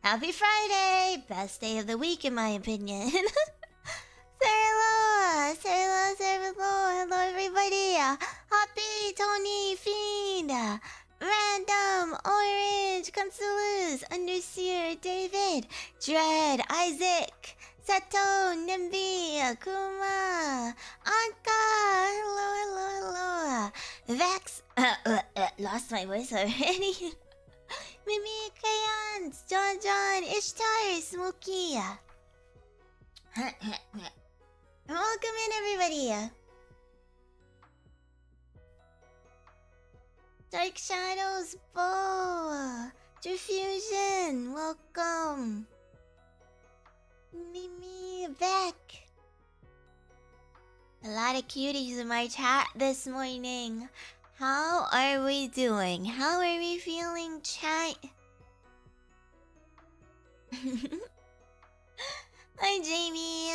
Happy Friday! Best day of the week in my opinion. Hello, hello everybody. Happy Tony Fiend, Random, Orange, Consulus, Underseer, David, Dread, Isaac, Sato, Nimby, Kuma, Anka, hello. Vex, lost my voice already. Mimy, Crayons, JonJonH, Ishtar, Smoky. Welcome in, everybody. Dark Shadows, Bow, Diffusion, welcome. Mimy, back. A lot of cuties in my chat this morning. How are we doing? How are we feeling, chat? Hi, Jamie.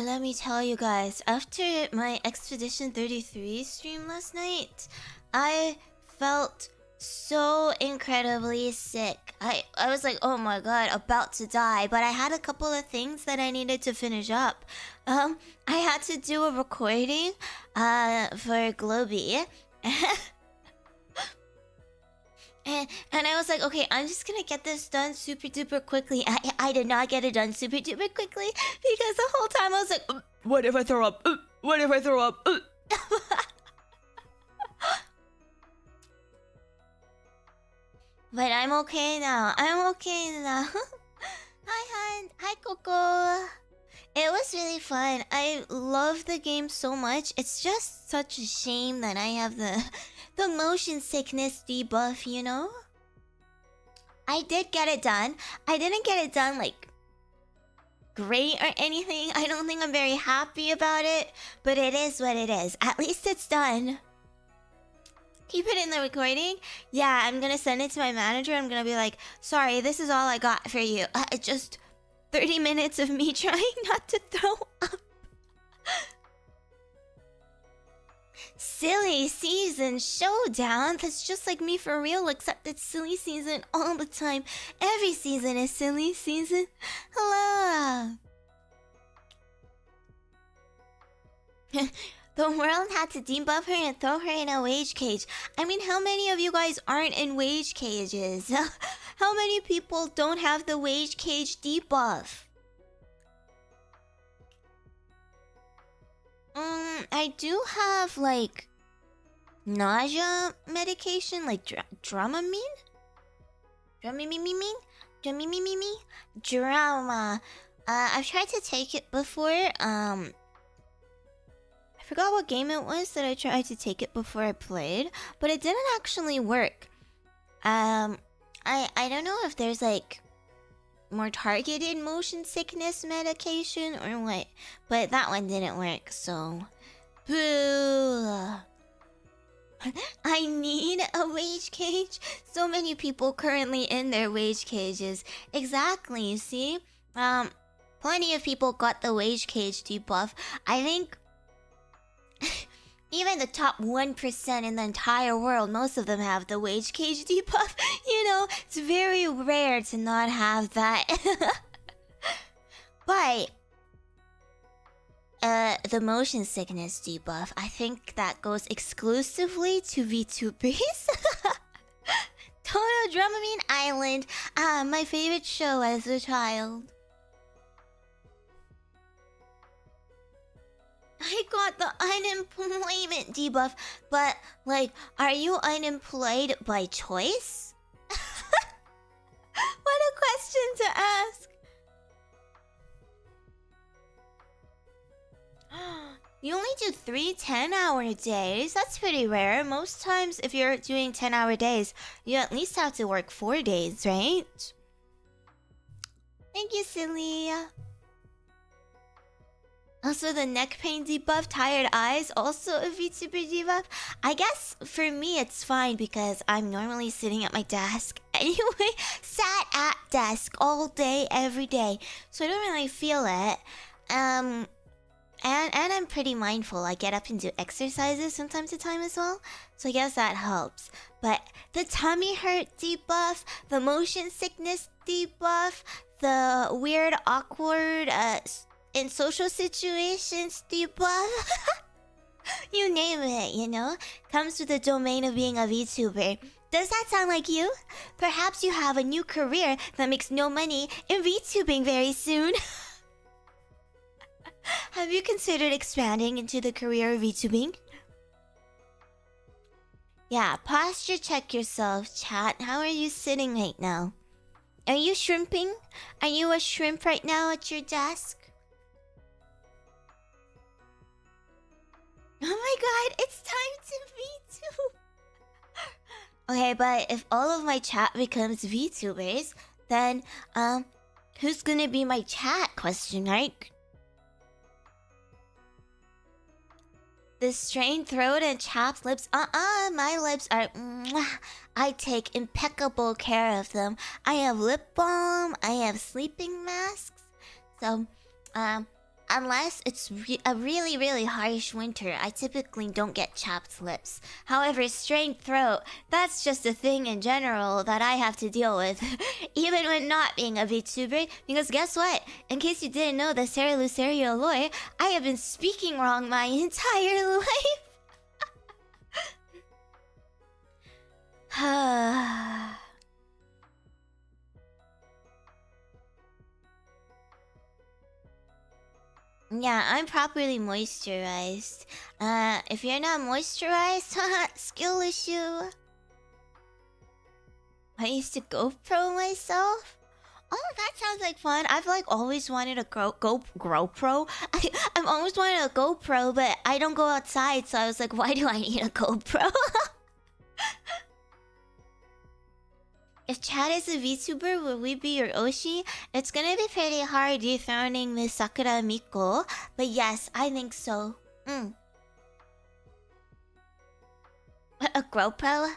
Let me tell you guys, after my Expedition 33 stream last night, I felt so incredibly sick. I was like, oh my god, about to die. But I had a couple of things that I needed to finish up. I had to do a recording for GLOBIE. And I was like, okay, I'm just gonna get this done super duper quickly. I did not get it done super duper quickly because the whole time I was like, what if I throw up? What if I throw up? But I'm okay now. I'm okay now. Hi, Han. Hi, Coco. It was really fun. I love the game so much. It's just such a shame that I have the motion sickness debuff, you know? I did get it done. I didn't get it done, like, great or anything. I don't think I'm very happy about it. But it is what it is. At least it's done. Keep it in the recording. Yeah, I'm gonna send it to my manager. I'm gonna be like, sorry, this is all I got for you. Just 30 minutes of me trying not to throw up. Silly season showdown. That's just like me for real, except it's silly season all the time. Every season is silly season. Hello. The world had to debuff her and throw her in a wage cage. I mean, how many of you guys aren't in wage cages? How many people don't have the wage cage debuff? I do have, like, nausea medication, like Dramamine? Drama. I've tried to take it before. I forgot what game it was that I tried to take it before I played, but it didn't actually work. I don't know if there's like more targeted motion sickness medication or what, but that one didn't work, so boo. I need a wage cage. So many people currently in their wage cages. Exactly, you see? Plenty of people got the wage cage debuff. I think even the top 1% in the entire world, most of them have the wage cage debuff. You know, it's very rare to not have that. But the motion sickness debuff, I think that goes exclusively to VTubers. Total Dramamine Island, my favorite show as a child. I got the unemployment debuff, but, like, are you unemployed by choice? What a question to ask. You only do 3 10-hour days? That's pretty rare. Most times, if you're doing 10-hour days, you at least have to work 4 days, right? Thank you, silly. Also, the neck pain debuff, tired eyes, also a VTuber debuff. I guess for me it's fine because I'm normally sitting at my desk anyway. Sat at desk all day, every day. So I don't really feel it. and I'm pretty mindful. I get up and do exercises from time to time as well, so I guess that helps. But the tummy hurt debuff, the motion sickness debuff, the weird, awkward, in social situations debuff, you name it, you know, comes with the domain of being a VTuber. Does that sound like you? Perhaps you have a new career that makes no money in VTubing very soon. Have you considered expanding into the career of VTubing? Yeah, posture check yourself, chat. How are you sitting right now? Are you shrimping? Are you a shrimp right now at your desk? Oh my god, it's time to VTube! Okay, but if all of my chat becomes VTubers, then, who's gonna be my chat, question mark? The strained throat and chapped lips, my lips are, I take impeccable care of them. I have lip balm, I have sleeping masks, so, unless it's a really, really harsh winter, I typically don't get chapped lips. However, strained throat, that's just a thing in general that I have to deal with, even when not being a VTuber, because guess what? In case you didn't know the Cera Luceria lore, I have been speaking wrong my entire life. Yeah, I'm properly moisturized. If you're not moisturized, skill issue. I used to GoPro myself. Oh, that sounds like fun. I've like always wanted a GoPro. I've always wanted a GoPro, but I don't go outside, so I was like, why do I need a GoPro? If Chad is a VTuber, will we be your Oshi? It's gonna be pretty hard dethroning Miss Sakura Miko, but yes, I think so. A GoPro?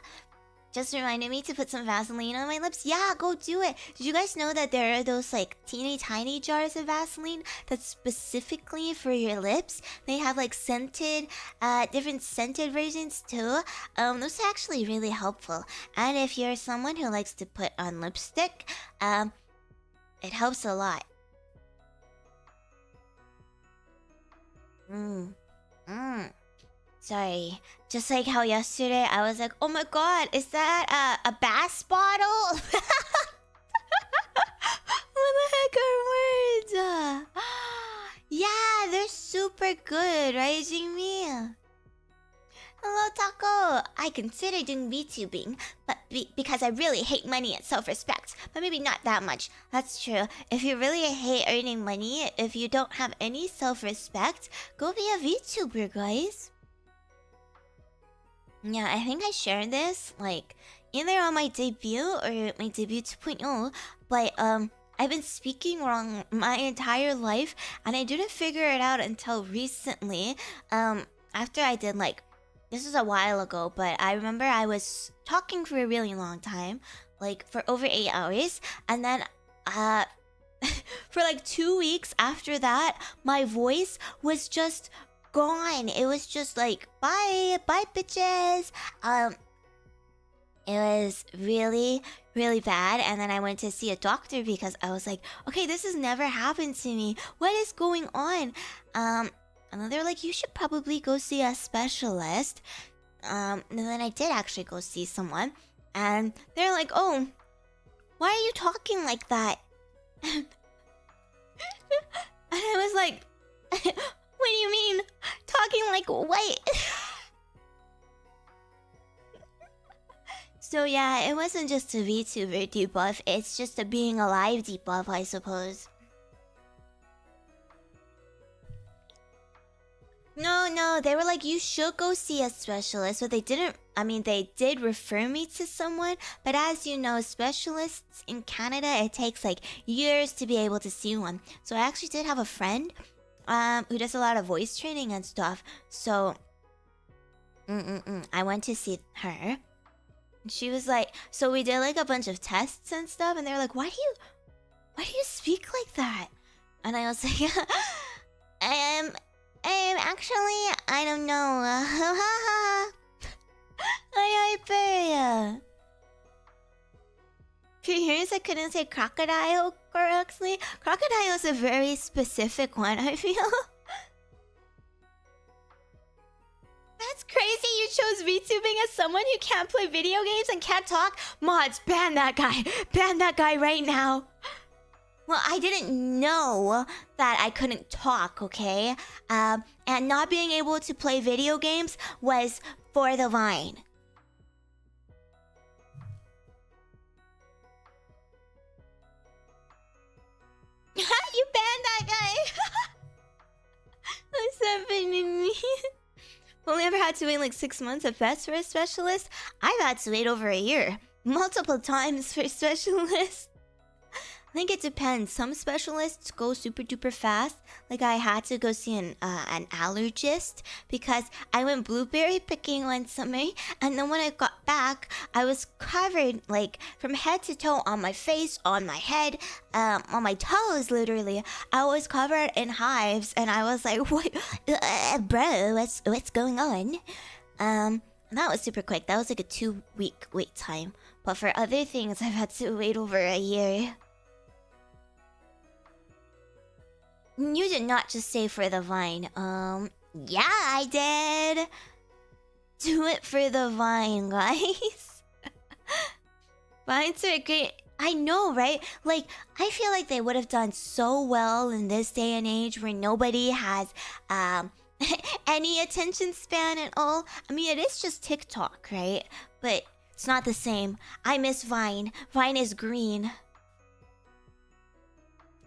Just reminded me to put some Vaseline on my lips. Yeah, go do it. Did you guys know that there are those like teeny tiny jars of Vaseline that's specifically for your lips? They have like scented, different scented versions too. Those are actually really helpful. And if you're someone who likes to put on lipstick, it helps a lot. Sorry. Just like how yesterday I was like, oh my god, is that a bass bottle? What the heck are words? Yeah, they're super good, right, Jimmy? Hello, Taco. I consider doing VTubing, but because I really hate money and self-respect, but maybe not that much. That's true. If you really hate earning money, if you don't have any self-respect, go be a VTuber, guys. Yeah, I think I shared this, like, either on my debut or my debut 2.0, but, I've been speaking wrong my entire life, and I didn't figure it out until recently, after I did, like, this was a while ago, but I remember I was talking for a really long time, like, for over 8 hours, and then, for like 2 weeks after that, my voice was just gone. It was just like, bye bitches. It was really, really bad, and then I went to see a doctor because I was like, okay, this has never happened to me. What is going on? And then they were like, you should probably go see a specialist. And then I did actually go see someone, and they're like, oh, why are you talking like that? And I was like, what do you mean? Talking like what? So yeah, it wasn't just a VTuber debuff, it's just a being alive debuff, I suppose. No, they were like, you should go see a specialist, but they didn't, I mean, they did refer me to someone, but as you know, specialists in Canada, it takes like years to be able to see one. So I actually did have a friend who does a lot of voice training and stuff. So, I went to see her. She was like, so we did like a bunch of tests and stuff, and they were like, why do you speak like that? And I was like, Actually, I don't know. Hi, Harper. For years, I couldn't say crocodile correctly. Crocodile is a very specific one, I feel. That's crazy you chose VTubing as someone who can't play video games and can't talk. Mods, ban that guy. Ban that guy right now. Well, I didn't know that I couldn't talk, okay? And not being able to play video games was for the Vine. You banned that guy! What's happening to me? Only ever had to wait like 6 months at best for a specialist. I've had to wait over a year. Multiple times for specialists. I think it depends. Some specialists go super duper fast. Like I had to go see an allergist because I went blueberry picking one summer, and then when I got back, I was covered like from head to toe on my face, on my head, on my toes. Literally, I was covered in hives, and I was like, "What, bro? What's going on?" And that was super quick. That was like a 2-week wait time. But for other things, I've had to wait over a year. You did not just say for the Vine. Yeah, I did. Do it for the Vine, guys. Vines are great. I know, right? Like, I feel like they would have done so well in this day and age where nobody has any attention span at all. I mean, it is just TikTok, right? But it's not the same. I miss Vine. Vine is green.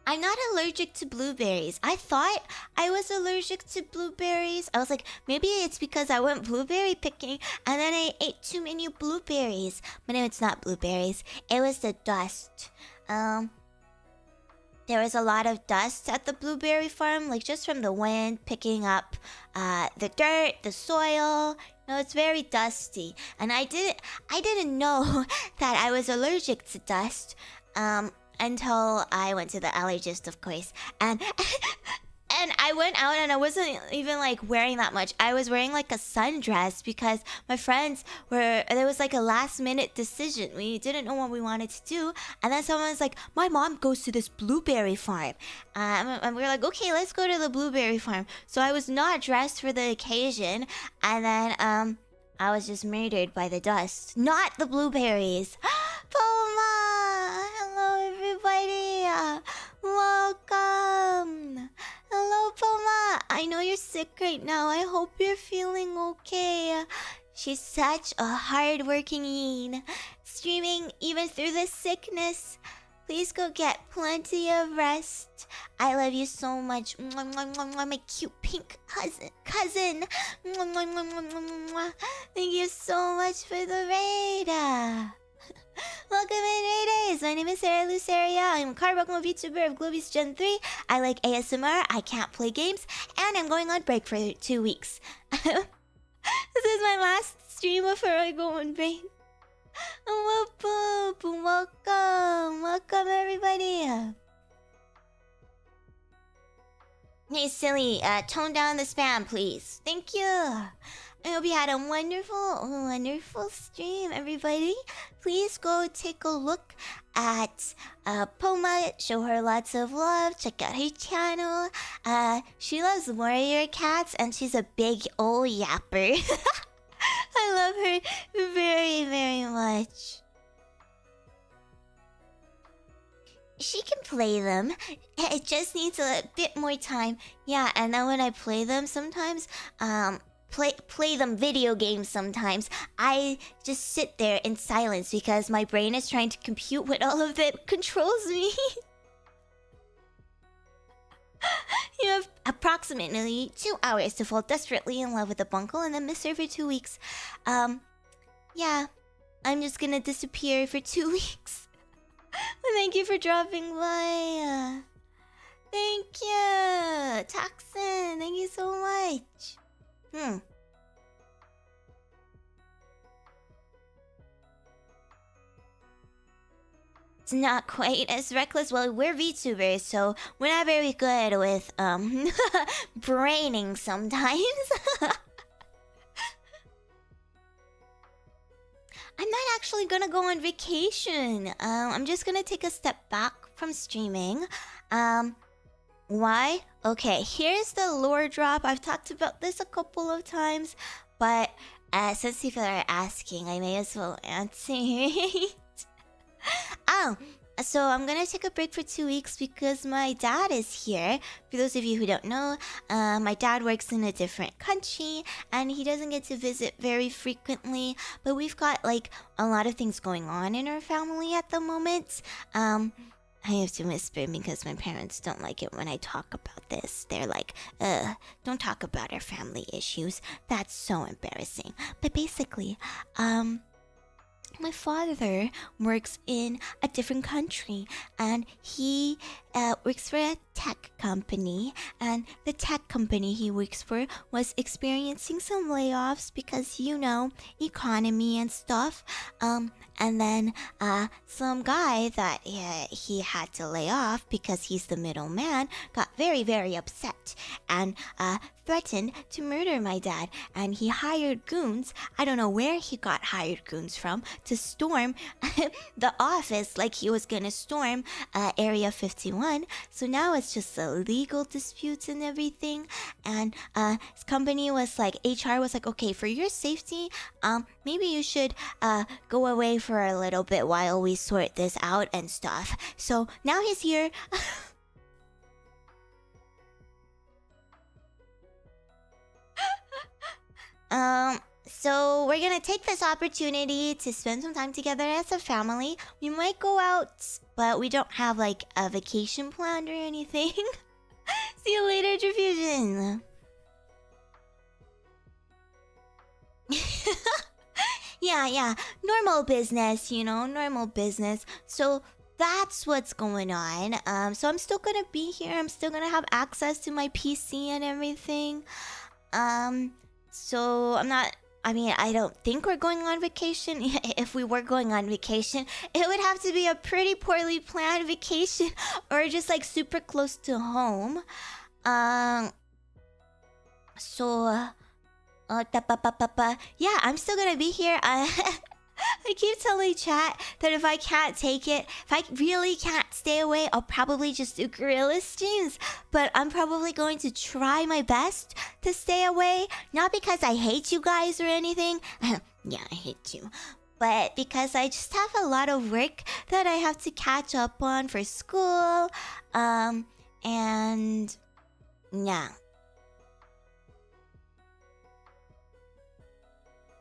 I'm not allergic to blueberries. I thought I was allergic to blueberries. I was like, maybe it's because I went blueberry picking and then I ate too many blueberries. But no, it's not blueberries. It was the dust. There was a lot of dust at the blueberry farm, like just from the wind picking up the dirt, the soil. You know, it's very dusty. And I didn't know that I was allergic to dust. Until I went to the allergist, of course. And I went out and I wasn't even like wearing that much. I was wearing like a sundress because my friends were, there was like a last minute decision. We didn't know what we wanted to do. And then someone was like, my mom goes to this blueberry farm. And we were like, okay, let's go to the blueberry farm. So I was not dressed for the occasion. And then I was just murdered by the dust. Not the blueberries. Poma! Hello, everybody! Welcome! Hello, Poma! I know you're sick right now. I hope you're feeling okay. She's such a hard-working yin. Streaming even through the sickness. Please go get plenty of rest. I love you so much. My cute pink cousin. Thank you so much for the raid. Welcome in, raiders. My name is Cera Luceria. I'm a carbuncle VTuber of GLOBIE's Gen 3. I like ASMR. I can't play games. And I'm going on break for 2 weeks. This is my last stream before I go on break. Welcome. Welcome, everybody. Hey, silly. Tone down the spam, please. Thank you. I hope you had a wonderful stream, everybody. Please go take a look at Poma. Show her lots of love. Check out her channel. She loves warrior cats, and she's a big old yapper. I love her very, very much. She can play them. It just needs a bit more time. Yeah, and then when I play them sometimes, play them video games sometimes, I just sit there in silence because my brain is trying to compute what all of that controls me. You have approximately 2 hours to fall desperately in love with a bunkle and then miss her for 2 weeks. Yeah, I'm just gonna disappear for 2 weeks. Thank you for dropping by. Thank you, Toxin. Thank you so much. It's not quite as reckless. Well, we're VTubers, so we're not very good with braining sometimes. I'm not actually gonna go on vacation. I'm just gonna take a step back from streaming. Why? Okay, here's the lore drop. I've talked about this a couple of times, but since people are asking, I may as well answer. Oh, so I'm gonna take a break for 2 weeks because my dad is here. For those of you who don't know, my dad works in a different country and he doesn't get to visit very frequently. But we've got like a lot of things going on in our family at the moment. I have to whisper because my parents don't like it when I talk about this. They're like, don't talk about our family issues. That's so embarrassing. But basically, my father works in a different country and he works for a tech company, and the tech company he works for was experiencing some layoffs because, you know, economy and stuff. And then some guy that he had to lay off because he's the middleman got very, very upset and threatened to murder my dad. And he hired goons, I don't know where he got hired goons from, to storm the office like he was gonna storm Area 51. So now it's just a legal disputes and everything. And his company was like, HR was like, okay, for your safety, maybe you should go away for a little bit while we sort this out and stuff. So now he's here. So we're gonna take this opportunity to spend some time together as a family. We might go out, but we don't have like a vacation planned or anything. See you later, Diffusion. Yeah, normal business, you know, normal business. So that's what's going on. So I'm still gonna be here. I'm still gonna have access to my PC and everything. So I don't think we're going on vacation. If we were going on vacation, it would have to be a pretty poorly planned vacation or just like super close to home. Yeah, I'm still gonna be here. I keep telling chat that if I can't take it, if I really can't stay away, I'll probably just do gorilla streams. But I'm probably going to try my best to stay away. Not because I hate you guys or anything. Yeah, I hate you. But because I just have a lot of work that I have to catch up on for school. And yeah.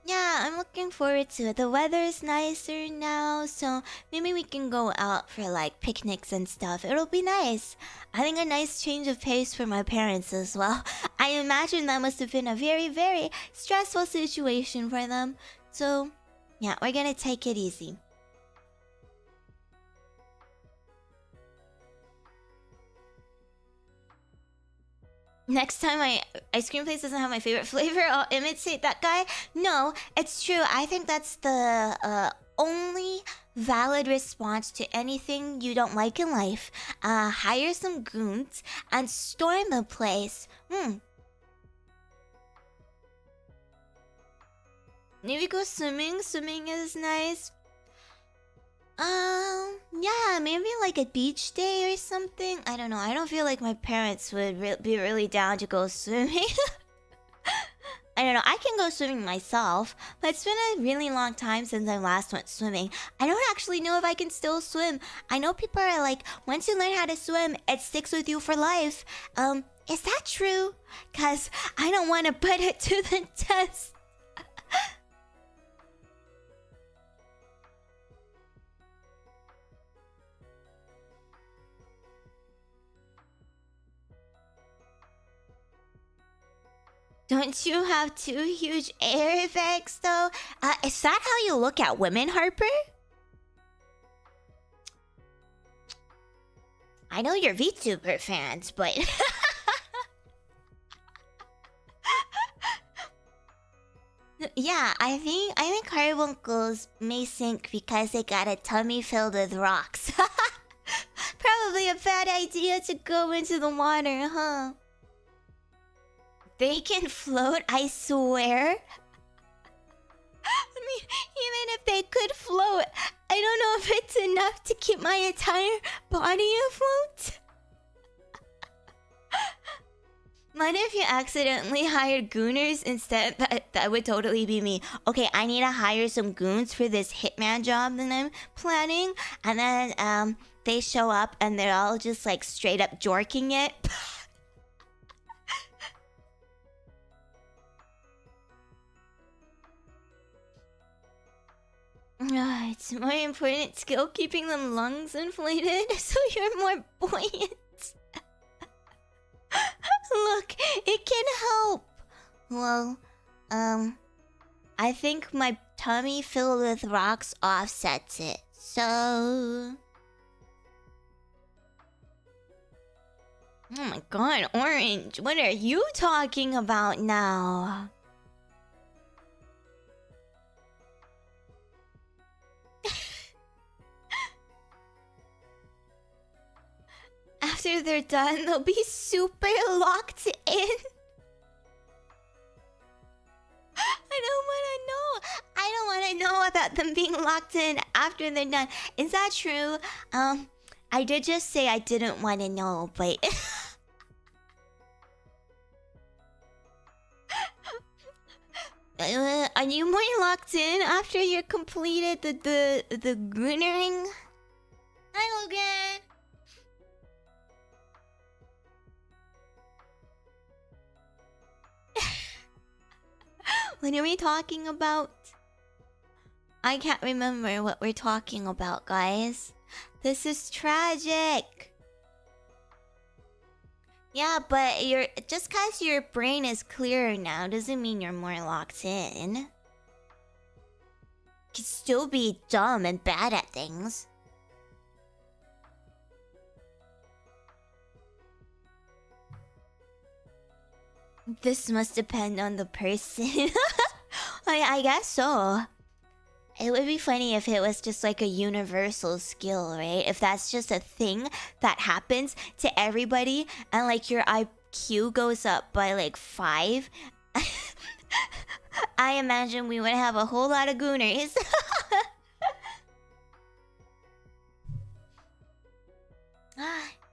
Yeah, I'm looking forward to it. The weather is nicer now, so maybe we can go out for like picnics and stuff. It'll be nice. I think a nice change of pace for my parents as well. I imagine that must have been a very, very stressful situation for them. So, yeah, we're gonna take it easy. Next time my ice cream place doesn't have my favorite flavor, I'll imitate that guy. No, it's true. I think that's the only valid response to anything you don't like in life. Hire some goons and storm the place. Maybe go swimming. Swimming is nice. Yeah, maybe like a beach day or something. I don't know. I don't feel like my parents would be really down to go swimming. I don't know. I can go swimming myself, but it's been a really long time since I last went swimming. I don't actually know if I can still swim. I know people are like, once you learn how to swim, it sticks with you for life. Is that true? 'Cause I don't want to put it to the test. Don't you have 2 huge airbags though? Is that how you look at women, Harper? I know you're VTuber fans, but... Yeah, I think carbuncles may sink because they got a tummy filled with rocks. Probably a bad idea to go into the water, huh? They can float, I swear. I mean, even if they could float, I don't know if it's enough to keep my entire body afloat. What if you accidentally hired gooners instead? That would totally be me. Okay, I need to hire some goons for this hitman job that I'm planning. And then they show up and they're all just like straight up jorking it. It's more important skill keeping them lungs inflated so you're more buoyant. Look, it can help. Well, I think my tummy filled with rocks offsets it. So... Oh my god, Orange, what are you talking about now? After they're done, they'll be super locked in. I don't want to know about them being locked in after they're done. Is that true? I did just say I didn't want to know, but... Are you more locked in after you completed the goonering? Hi, Logan. What are we talking about? I can't remember what we're talking about, guys. This is tragic. Yeah, but just cause your brain is clearer now doesn't mean you're more locked in. You can still be dumb and bad at things. This must depend on the person. I guess so. It would be funny if it was just like a universal skill, right? If that's just a thing that happens to everybody and like your IQ goes up by like 5. I imagine we would have a whole lot of gooners.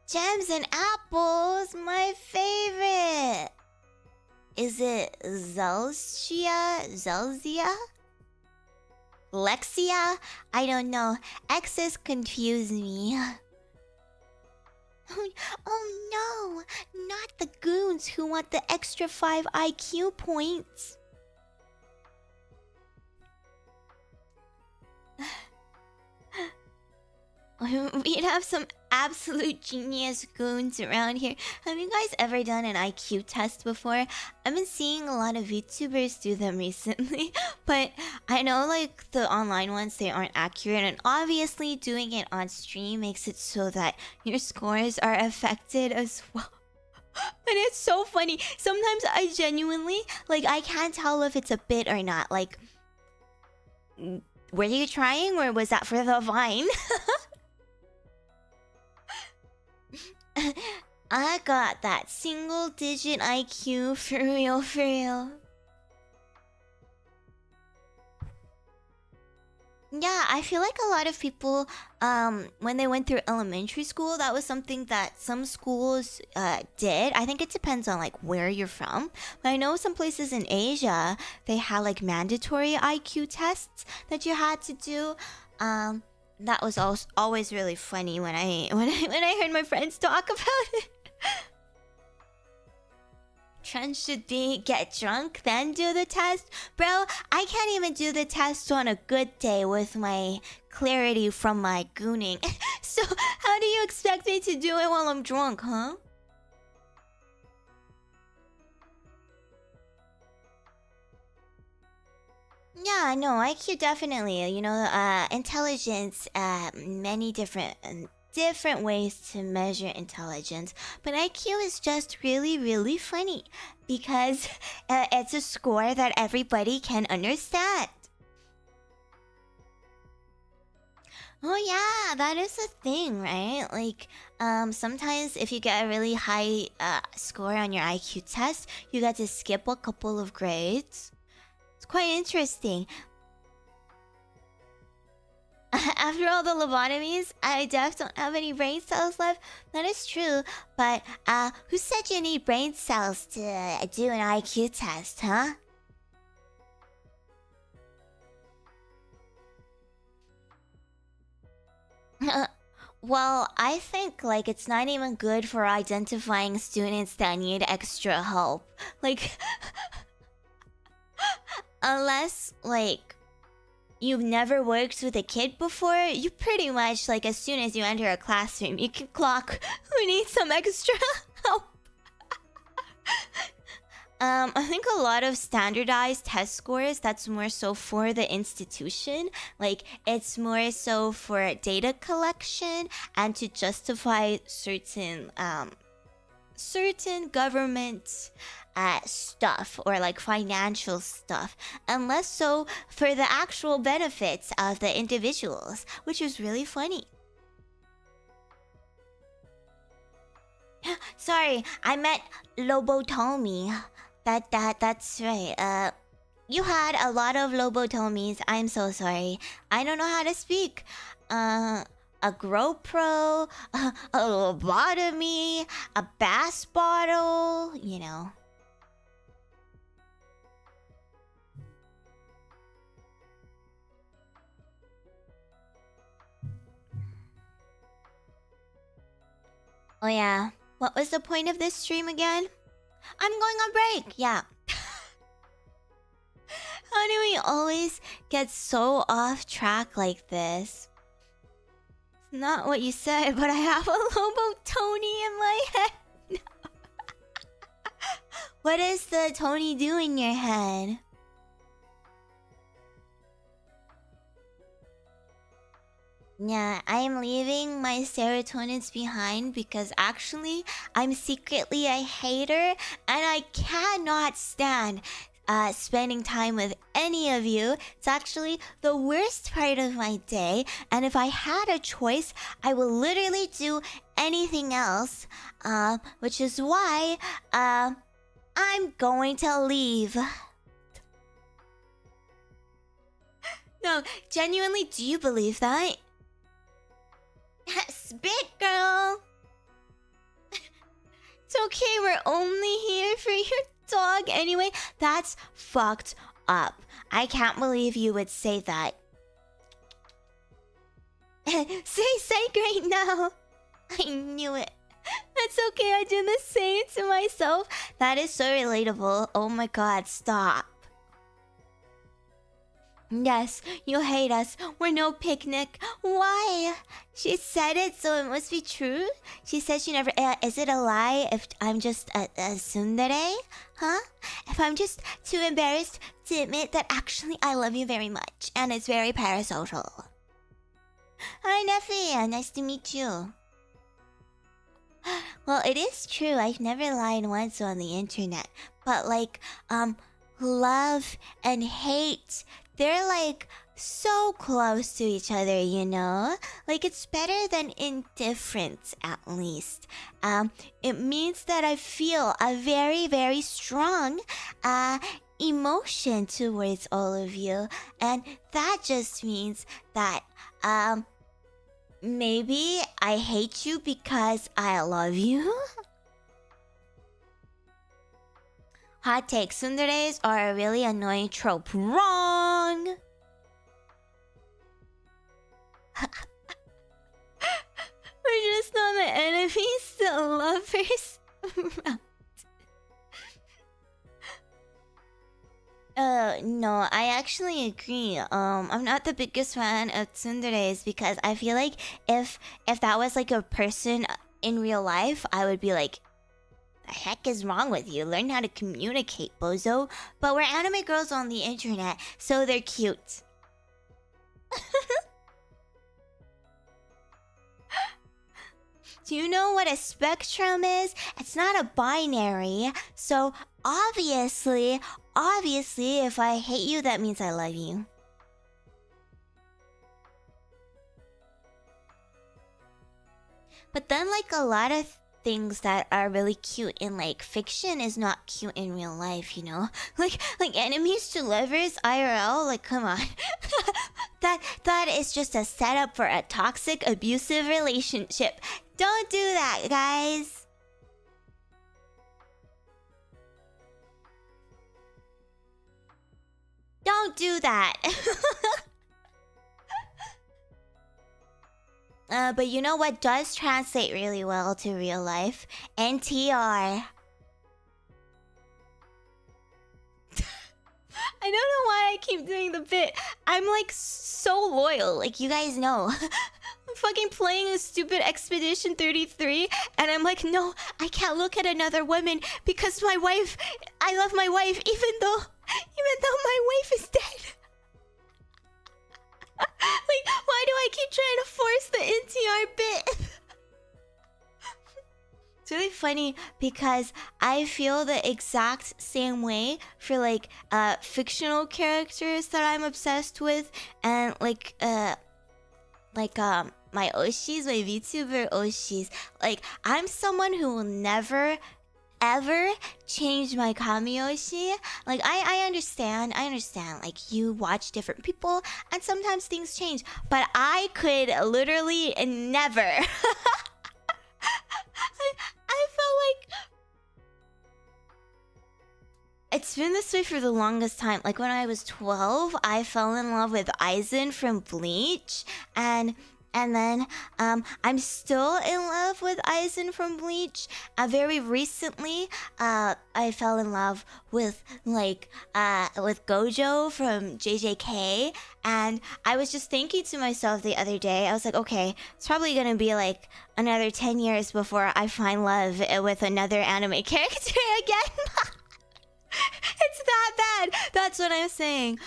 Gems and apples, my favorite. Is it Zelsia? Lexia? I don't know. X's confuse me. Oh no! Not the goons who want the extra 5 IQ points. We'd have some absolute genius goons around here. Have you guys ever done an IQ test before? I've been seeing a lot of VTubers do them recently, but I know like the online ones, they aren't accurate, and obviously doing it on stream makes it so that your scores are affected as well. And it's so funny. Sometimes I genuinely, like, I can't tell if it's a bit or not. Like, were you trying or was that for the Vine? I got that single digit IQ for real, for real. Yeah, I feel like a lot of people, when they went through elementary school, that was something that some schools did. I think it depends on like where you're from. But I know some places in Asia, they had like mandatory IQ tests that you had to do. That was always really funny when I heard my friends talk about it. Trend should be get drunk, then do the test. Bro, I can't even do the test on a good day with my clarity from my gooning. So how do you expect me to do it while I'm drunk, huh? Yeah, no, IQ definitely. You know, intelligence, many different different ways to measure intelligence, but IQ is just really, really funny because it's a score that everybody can understand. Oh yeah, that is a thing, right? Like, sometimes if you get a really high score on your IQ test, you get to skip a couple of grades. It's quite interesting. After all the lobotomies, I definitely don't have any brain cells left. That is true, but who said you need brain cells to do an IQ test, huh? Well, I think like it's not even good for identifying students that need extra help. Like, unless like you've never worked with a kid before, you pretty much like as soon as you enter a classroom, you can clock who needs some extra help. I think a lot of standardized test scores, that's more so for the institution. Like, it's more so for data collection and to justify certain government stuff or like financial stuff, and less so for the actual benefits of the individuals, which is really funny. Sorry, I meant lobotomy. That's right. You had a lot of lobotomies. I'm so sorry. I don't know how to speak. A GoPro, a lobotomy, a bass bottle, you know. Oh yeah. What was the point of this stream again? I'm going on break. Yeah. How do we always get so off track like this? It's not what you said, but I have a Lobo-Tony in my head. What does the Tony do in your head? Yeah, I'm leaving my serotonins behind because actually I'm secretly a hater and I cannot stand spending time with any of you. It's actually the worst part of my day, and if I had a choice, I will literally do anything else, which is why I'm going to leave. No, genuinely, do you believe that? Spit, girl! It's okay, we're only here for your dog anyway. That's fucked up. I can't believe you would say that. Say psych right now. I knew it. That's okay, I do the same to myself. That is so relatable. Oh my god, stop. Yes, you hate us. We're no picnic. Why? She said it, so it must be true. She said she never... is it a lie if I'm just a tsundere? Huh? If I'm just too embarrassed to admit that actually I love you very much and it's very parasocial. Hi, Neffy. Nice to meet you. Well, it is true. I've never lied once on the internet. But like, love and hate... they're like so close to each other, you know? Like it's better than indifference, at least. It means that I feel a very, very strong emotion towards all of you. And that just means that maybe I hate you because I love you. Hot take, tsunderes are a really annoying trope. Wrong! We're just not the enemies, the lovers. No, I actually agree. I'm not the biggest fan of tsunderes because I feel like if that was like a person in real life, I would be like, the heck is wrong with you? Learn how to communicate, bozo. But we're anime girls on the internet, so they're cute. Do you know what a spectrum is? It's not a binary. So obviously, if I hate you, that means I love you. But then, like, a lot of things that are really cute in, like, fiction is not cute in real life, you know? Like enemies to lovers, IRL, like, come on. that is just a setup for a toxic, abusive relationship. Don't do that, guys. Don't do that. But you know what does translate really well to real life? NTR. I don't know why I keep doing the bit. I'm like so loyal, like you guys know. I'm fucking playing a stupid Expedition 33 and I'm like, no, I can't look at another woman because my wife, I love my wife even though my wife is dead. Like, why do I keep trying to force the NTR bit? It's really funny because I feel the exact same way for like fictional characters that I'm obsessed with and like my Oshis, my VTuber Oshis. Like I'm someone who will never ever change my Kamiyoshi. Like I understand like you watch different people and sometimes things change, but I could literally never. I felt like it's been this way for the longest time. Like when I was 12, I fell in love with Aizen from Bleach, and then I'm still in love with Aizen from Bleach. Very recently, I fell in love with with Gojo from JJK, and I was just thinking to myself the other day, I was like, okay, it's probably gonna be like another 10 years before I find love with another anime character again. It's that bad. That's what I'm saying.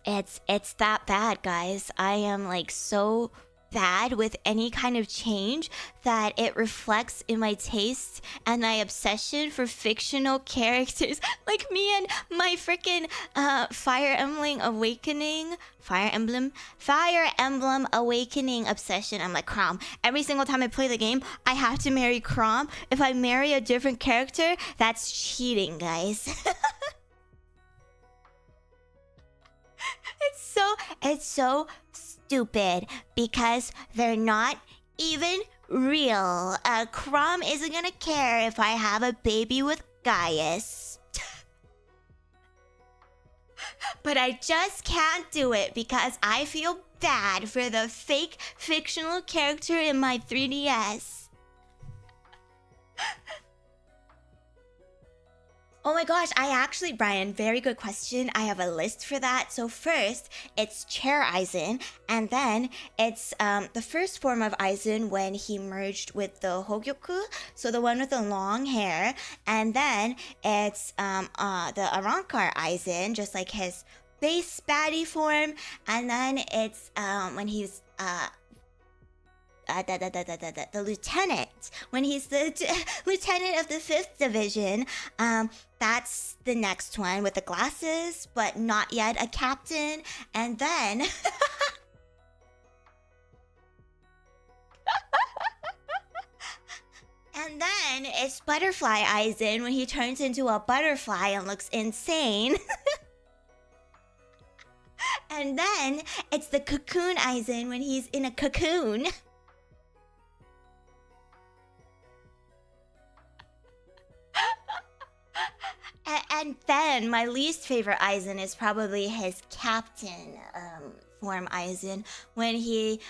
It's that bad, guys. I am like so bad with any kind of change that it reflects in my taste and my obsession for fictional characters. Like me and my freaking Fire Emblem Awakening obsession. I'm like, Crom. Every single time I play the game, I have to marry Crom. If I marry a different character, that's cheating, guys. It's so stupid because they're not even real. Crom isn't gonna care if I have a baby with Gaius. But I just can't do it because I feel bad for the fake fictional character in my 3DS. Oh my gosh, Brian, very good question. I have a list for that. So first, it's Chair Aizen, and then it's the first form of Aizen when he merged with the Hogyoku, so the one with the long hair, and then it's the Arankar Aizen, just like his base baddie form, and then it's when he's the lieutenant, when he's the lieutenant of the 5th division. That's the next one with the glasses, but not yet a captain. And then and then it's Butterfly Aizen when he turns into a butterfly and looks insane. And then it's the Cocoon Aizen when he's in a cocoon. And then my least favorite Aizen is probably his captain form Aizen when he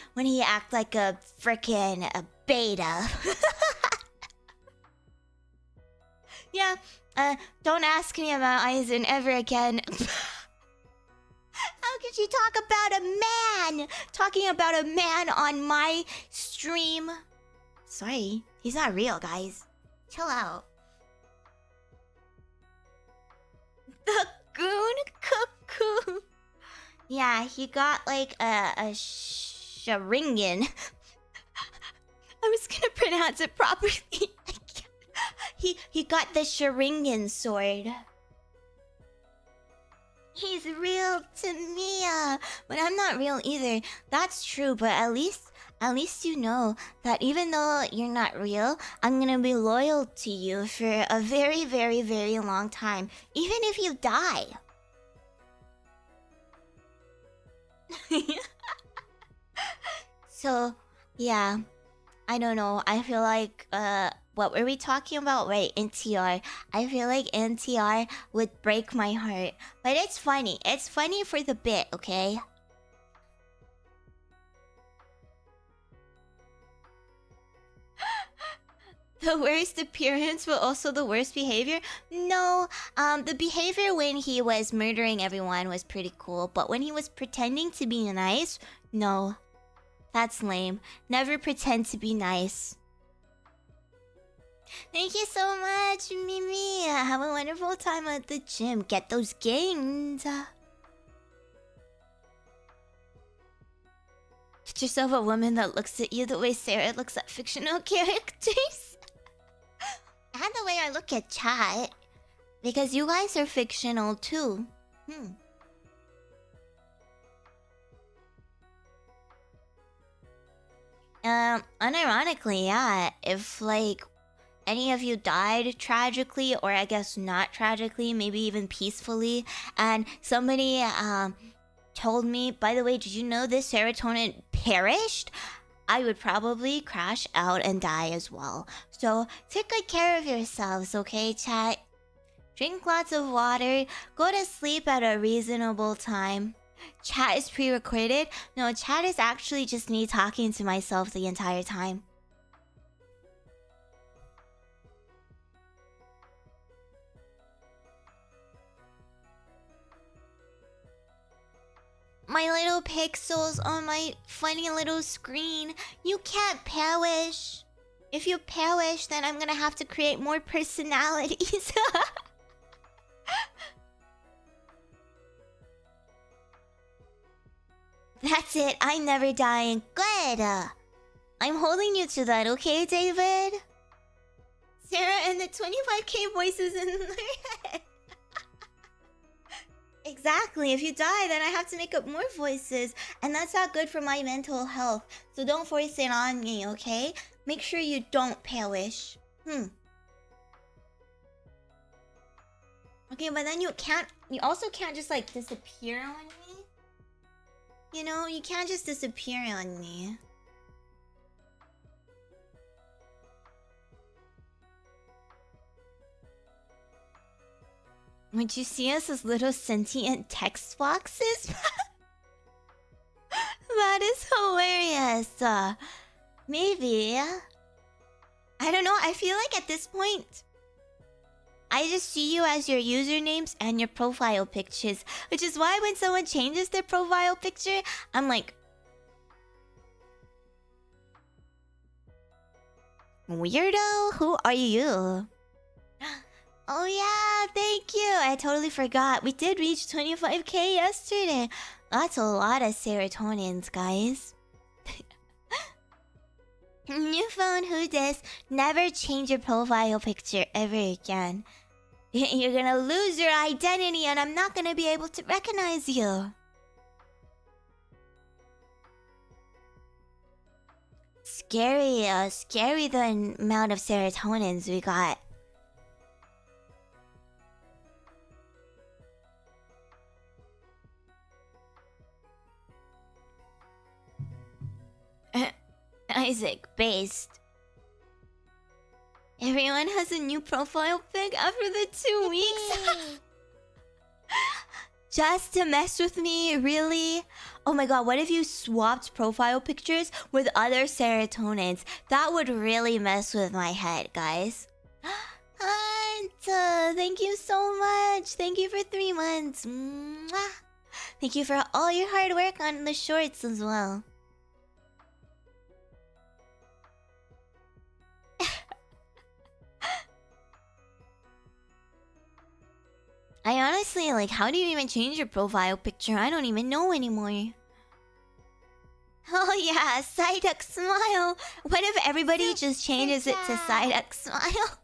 act like a frickin' beta. Yeah, don't ask me about Aizen ever again. How could you talk about a man? Talking about a man on my stream? Sorry, he's not real, guys. Chill out. The Goon Cuckoo. Yeah, he got like a Sharingan. I was gonna pronounce it properly. He got the Sharingan sword. He's real to me, but I'm not real either. That's true, but at least you know that even though you're not real, I'm gonna be loyal to you for a very, very, very long time, even if you die. So, yeah. I don't know. I feel like, what were we talking about? Right, NTR. I feel like NTR would break my heart. But it's funny. It's funny for the bit, okay? The worst appearance, but also the worst behavior? No, the behavior when he was murdering everyone was pretty cool. But when he was pretending to be nice, no. That's lame. Never pretend to be nice. Thank you so much, Mimy. Have a wonderful time at the gym. Get those gains. Get yourself a woman that looks at you the way Sarah looks at fictional characters. And the way I look at chat. Because you guys are fictional too. Unironically, yeah. If, like, any of you died tragically, or I guess not tragically, maybe even peacefully, and somebody, told me, by the way, did you know this serotonin perished? I would probably crash out and die as well. So, take good care of yourselves, okay, chat? Drink lots of water, go to sleep at a reasonable time. Chat is pre-recorded? No, chat is actually just me talking to myself the entire time. My little pixels on my funny little screen. You can't perish. If you perish, then I'm gonna have to create more personalities. That's it. I'm never dying. Good. I'm holding you to that, okay, David? Sarah and the 25k voices in their head. Exactly. If you die, then I have to make up more voices. And that's not good for my mental health. So don't force it on me, okay? Make sure you don't perish. Okay, but then you also can't just, like, disappear on me. You know, you can't just disappear on me. Would you see us as little sentient text boxes? That is hilarious. Maybe. I don't know. I feel like at this point, I just see you as your usernames and your profile pictures. Which is why when someone changes their profile picture, I'm like... Weirdo? Who are you? Oh yeah, thank you. I totally forgot. We did reach 25k yesterday. That's a lot of serotonins, guys. New phone, who dis? Never change your profile picture ever again. You're gonna lose your identity and I'm not gonna be able to recognize you. Scary the amount of serotonins we got. Isaac, based. Everyone has a new profile pic after the 2 weeks. Just to mess with me, really? Oh my god, what if you swapped profile pictures with other serotonins? That would really mess with my head, guys. Hunt, thank you so much. Thank you for 3 months. Mwah. Thank you for all your hard work on the shorts as well. I honestly, like, how do you even change your profile picture? I don't even know anymore. Oh yeah, Psyduck Smile. What if everybody just changes it to Psyduck Smile?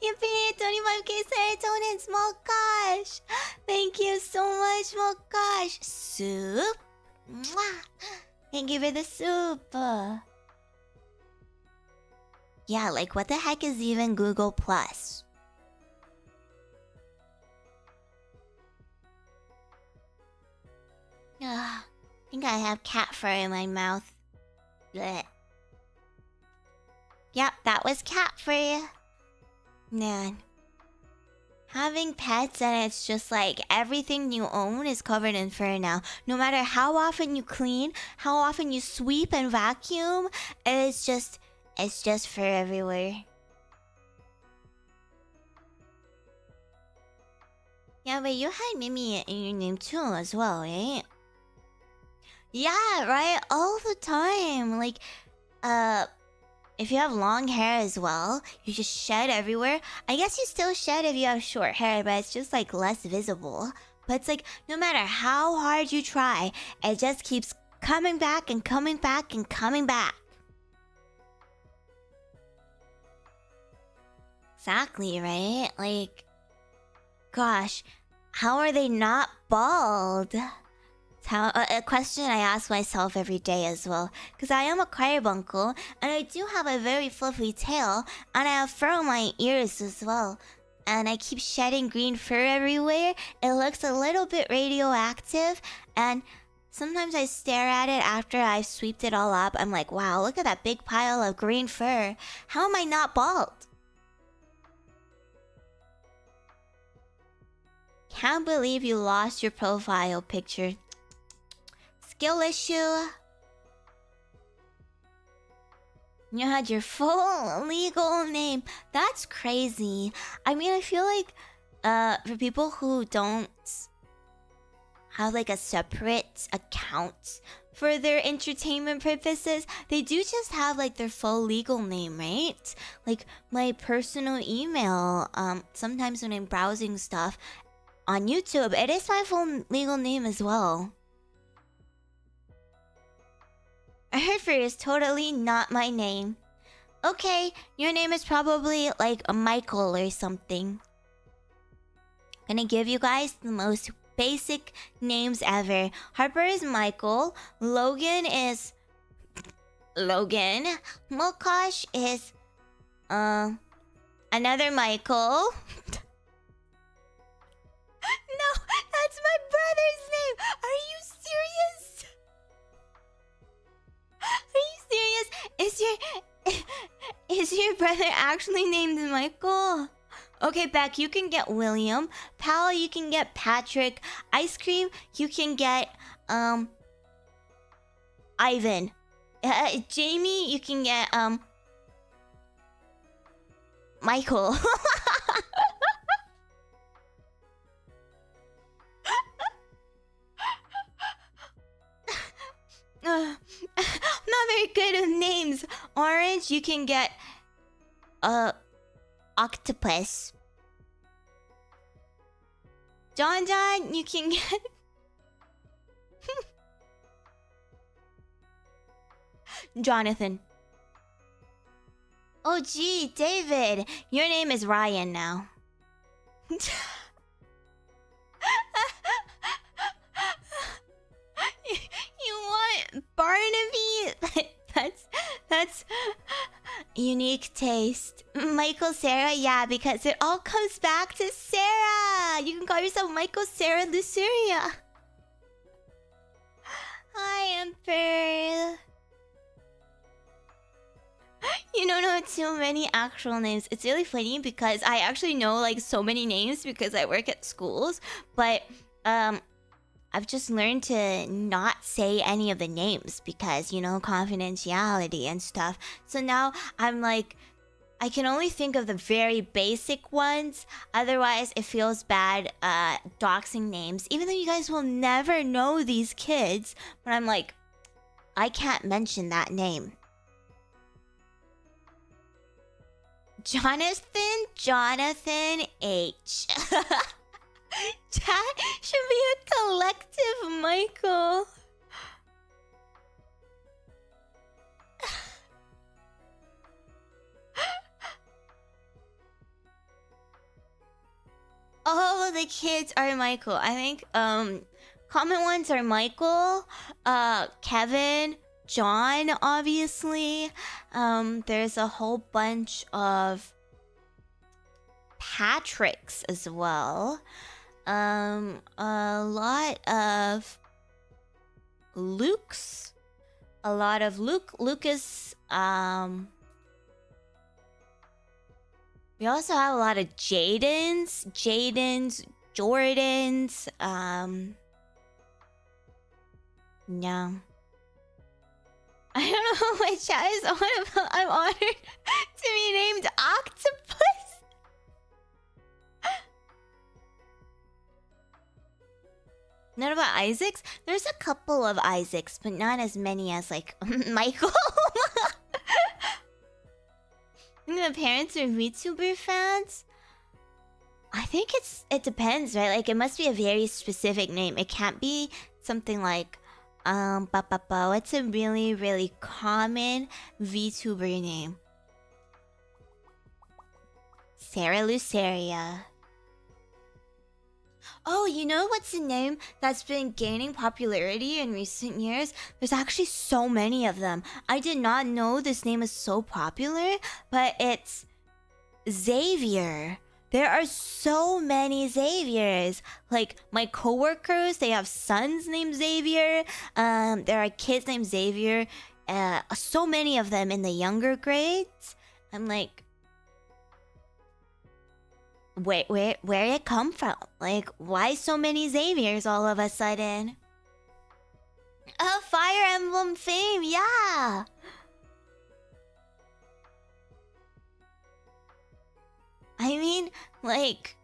Yippee! 25k serotonin, Smokash! Thank you so much, Smokash! Soup? Mwah! Thank you for the soup! Yeah, like what the heck is even Google Plus? I think I have cat fur in my mouth. Blech. Yep, that was cat fur. Man. Having pets and it's just like everything you own is covered in fur now. No matter how often you clean, how often you sweep and vacuum, it's just fur everywhere. Yeah, but you had Mimy in your name too as well, right? Yeah, right? All the time. Like, if you have long hair as well, you just shed everywhere. I guess you still shed if you have short hair, but it's just like less visible. But it's like, no matter how hard you try, it just keeps coming back and coming back and coming back. Exactly, right? Like, gosh, how are they not bald? A question I ask myself every day as well. Because I am a carbuncle, and I do have a very fluffy tail, and I have fur on my ears as well. And I keep shedding green fur everywhere. It looks a little bit radioactive, and sometimes I stare at it after I've swept it all up. I'm like, wow, look at that big pile of green fur. How am I not bald? Can't believe you lost your profile picture. Skill issue. You had your full legal name. That's crazy. I mean, I feel like for people who don't have like a separate account for their entertainment purposes, they do just have like their full legal name, right? Like my personal email, sometimes when I'm browsing stuff on YouTube, it is my full legal name as well. Harper is totally not my name. Okay, your name is probably like a Michael or something. I'm gonna give you guys the most basic names ever. Harper is Michael. Logan is Logan. Mokash is another Michael. No, that's my brother's name. Are you serious? Are you serious? Is your brother actually named Michael? Okay, Beck, you can get William. Pal, you can get Patrick. Ice Cream, you can get Ivan. Jamie, you can get Michael. I'm not very good with names. Orange, you can get Octopus. JonJonH, you can get Jonathan. Oh gee, David, your name is Ryan now. You want Barnaby? That's unique taste. Michael Cera, yeah, because it all comes back to Cera. You can call yourself Michael Cera Luceria. Hi, Emperor. You don't know too many actual names. It's really funny because I actually know like so many names because I work at schools, but I've just learned to not say any of the names because, you know, confidentiality and stuff. So now I'm like, I can only think of the very basic ones. Otherwise, it feels bad doxing names. Even though you guys will never know these kids. But I'm like, I can't mention that name. Jonathan H. Chat should be a collective Michael. all the kids are Michael. I think common ones are Michael, Kevin, John, obviously. There's a whole bunch of Patricks as well. A lot of Luke's. A lot of Lucas. We also have a lot of Jordans. Yeah. I don't know what chat is on about. I'm honored to be named Octopus. Not about Isaacs? There's a couple of Isaacs, but not as many as, like, Michael. The parents are VTuber fans? I think it depends, right? Like, it must be a very specific name. It can't be something like, what's a really, really common VTuber name? Cera Luceria. Oh, you know what's a name that's been gaining popularity in recent years? There's actually so many of them. I did not know this name is so popular, but it's Xavier. There are so many Xaviers. Like, my coworkers, they have sons named Xavier. There are kids named Xavier. So many of them in the younger grades. I'm like, where it come from? Like, why so many Xaviers all of a sudden? Fire Emblem fame, yeah. I mean, like,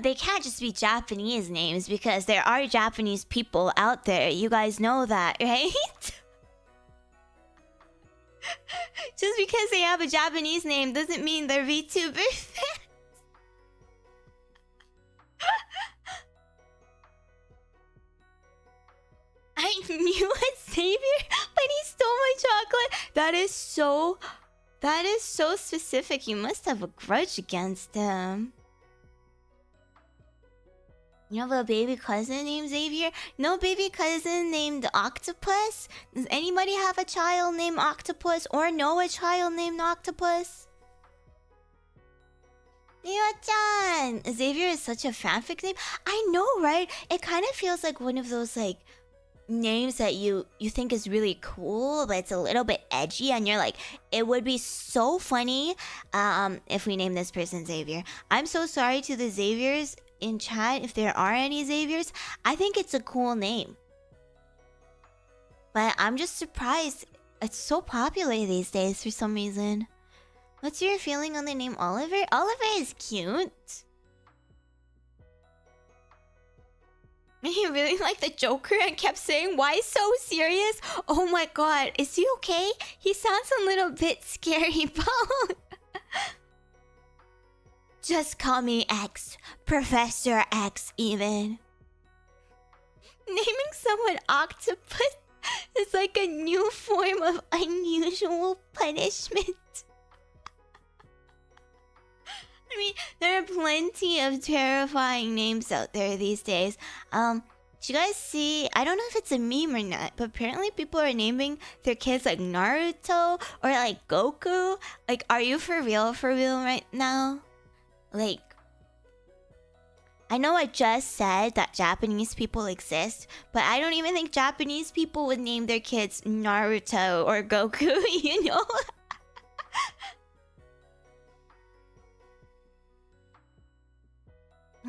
they can't just be Japanese names because there are Japanese people out there. You guys know that, right? Just because they have a Japanese name doesn't mean they're VTuber fans. I knew a Xavier, but he stole my chocolate. That is so specific. You must have a grudge against him. You have a baby cousin named Xavier? No baby cousin named Octopus? Does anybody have a child named Octopus or know a child named Octopus? Leo-chan! Xavier is such a fanfic name. I know, right? It kind of feels like one of those, like, names that you think is really cool, but it's a little bit edgy, and you're like, it would be so funny if we name this person Xavier. I'm so sorry to the Xaviers in chat, if there are any Xaviers. I think it's a cool name, but I'm just surprised it's so popular these days for some reason. What's your feeling on the name Oliver? Oliver is cute. He really liked the Joker and kept saying, why so serious? Oh my god, is he okay? He sounds a little bit scary, Paul. Just call me X. Professor X, even. Naming someone Octopus is like a new form of unusual punishment. I mean, there are plenty of terrifying names out there these days. Did you guys see? I don't know if it's a meme or not, but apparently people are naming their kids like Naruto or like Goku. Like, are you for real right now? Like, I know I just said that Japanese people exist, but I don't even think Japanese people would name their kids Naruto or Goku, you know?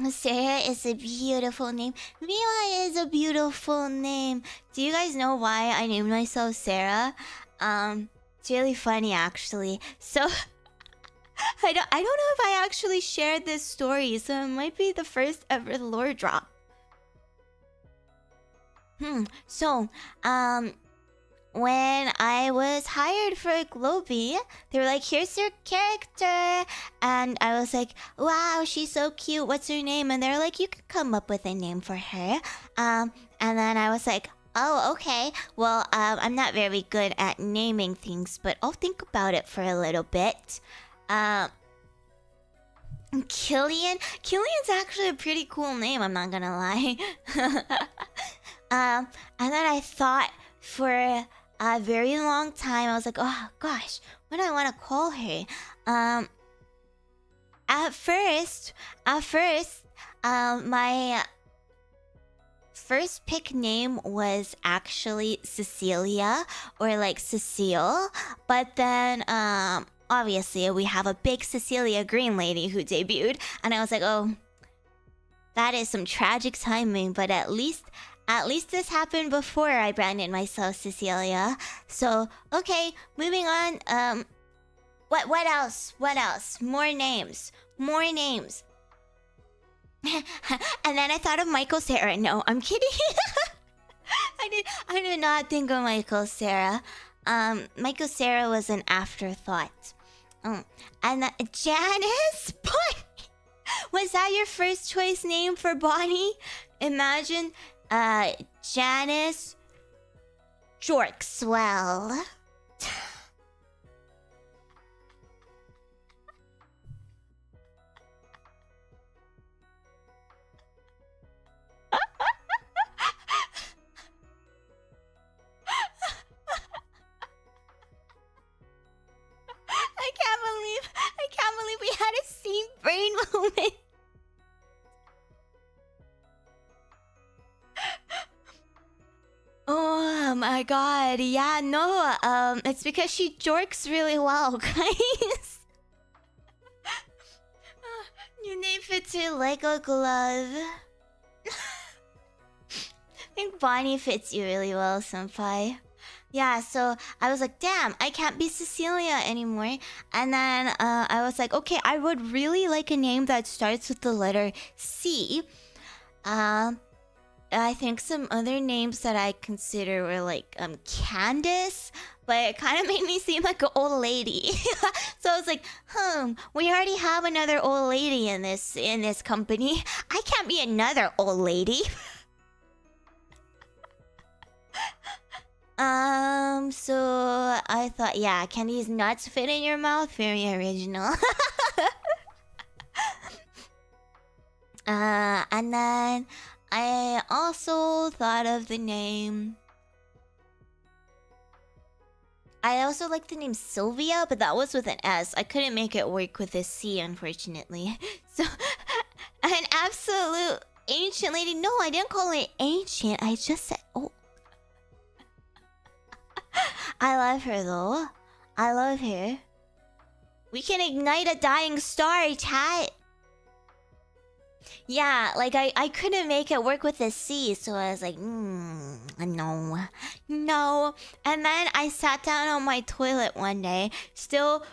Sarah is a beautiful name. Mila is a beautiful name. Do you guys know why I named myself Sarah? It's really funny, actually. So, I don't know if I actually shared this story, so it might be the first ever lore drop. So, when I was hired for GLOBIE, they were like, here's your character. And I was like, wow, she's so cute. What's her name? And they're like, you can come up with a name for her. And then I was like, oh, okay. Well, I'm not very good at naming things, but I'll think about it for a little bit. Killian? Killian's actually a pretty cool name, I'm not gonna lie. And then I thought for a very long time, I was like, oh gosh, what do I want to call her? At first, my first pick name was actually Cecilia, or like Cecile, but then obviously we have a big Cecilia Green lady who debuted, and I was like, oh, that is some tragic timing, but at least this happened before I branded myself Cecilia. So okay, moving on. What else? More names. And then I thought of Michael Cera. No, I'm kidding. I did not think of Michael Cera. Michael Cera was an afterthought. And Janice? Was that your first choice name for Bonnie? Imagine, Janice Jorkswell. I can't believe we had a same brain moment. Oh my god, yeah, no, it's because she jorks really well, guys. Your name fits her like a glove. I think Bonnie fits you really well, senpai. Yeah, so I was like, damn, I can't be Cecilia anymore. And then I was like, okay, I would really like a name that starts with the letter C. I think some other names that I consider were like Candace, but it kind of made me seem like an old lady. So I was like, we already have another old lady in this company. I can't be another old lady. So I thought, yeah, can these nuts fit in your mouth? Very original. And then I also thought of the name. I also like the name Sylvia, but that was with an S. I couldn't make it work with a C, unfortunately. So, an absolute ancient lady. No, I didn't call it ancient. I just said, oh. I love her though. I love her. We can ignite a dying star, chat. Yeah, like I couldn't make it work with a C, so I was like, no. And then I sat down on my toilet one day, still...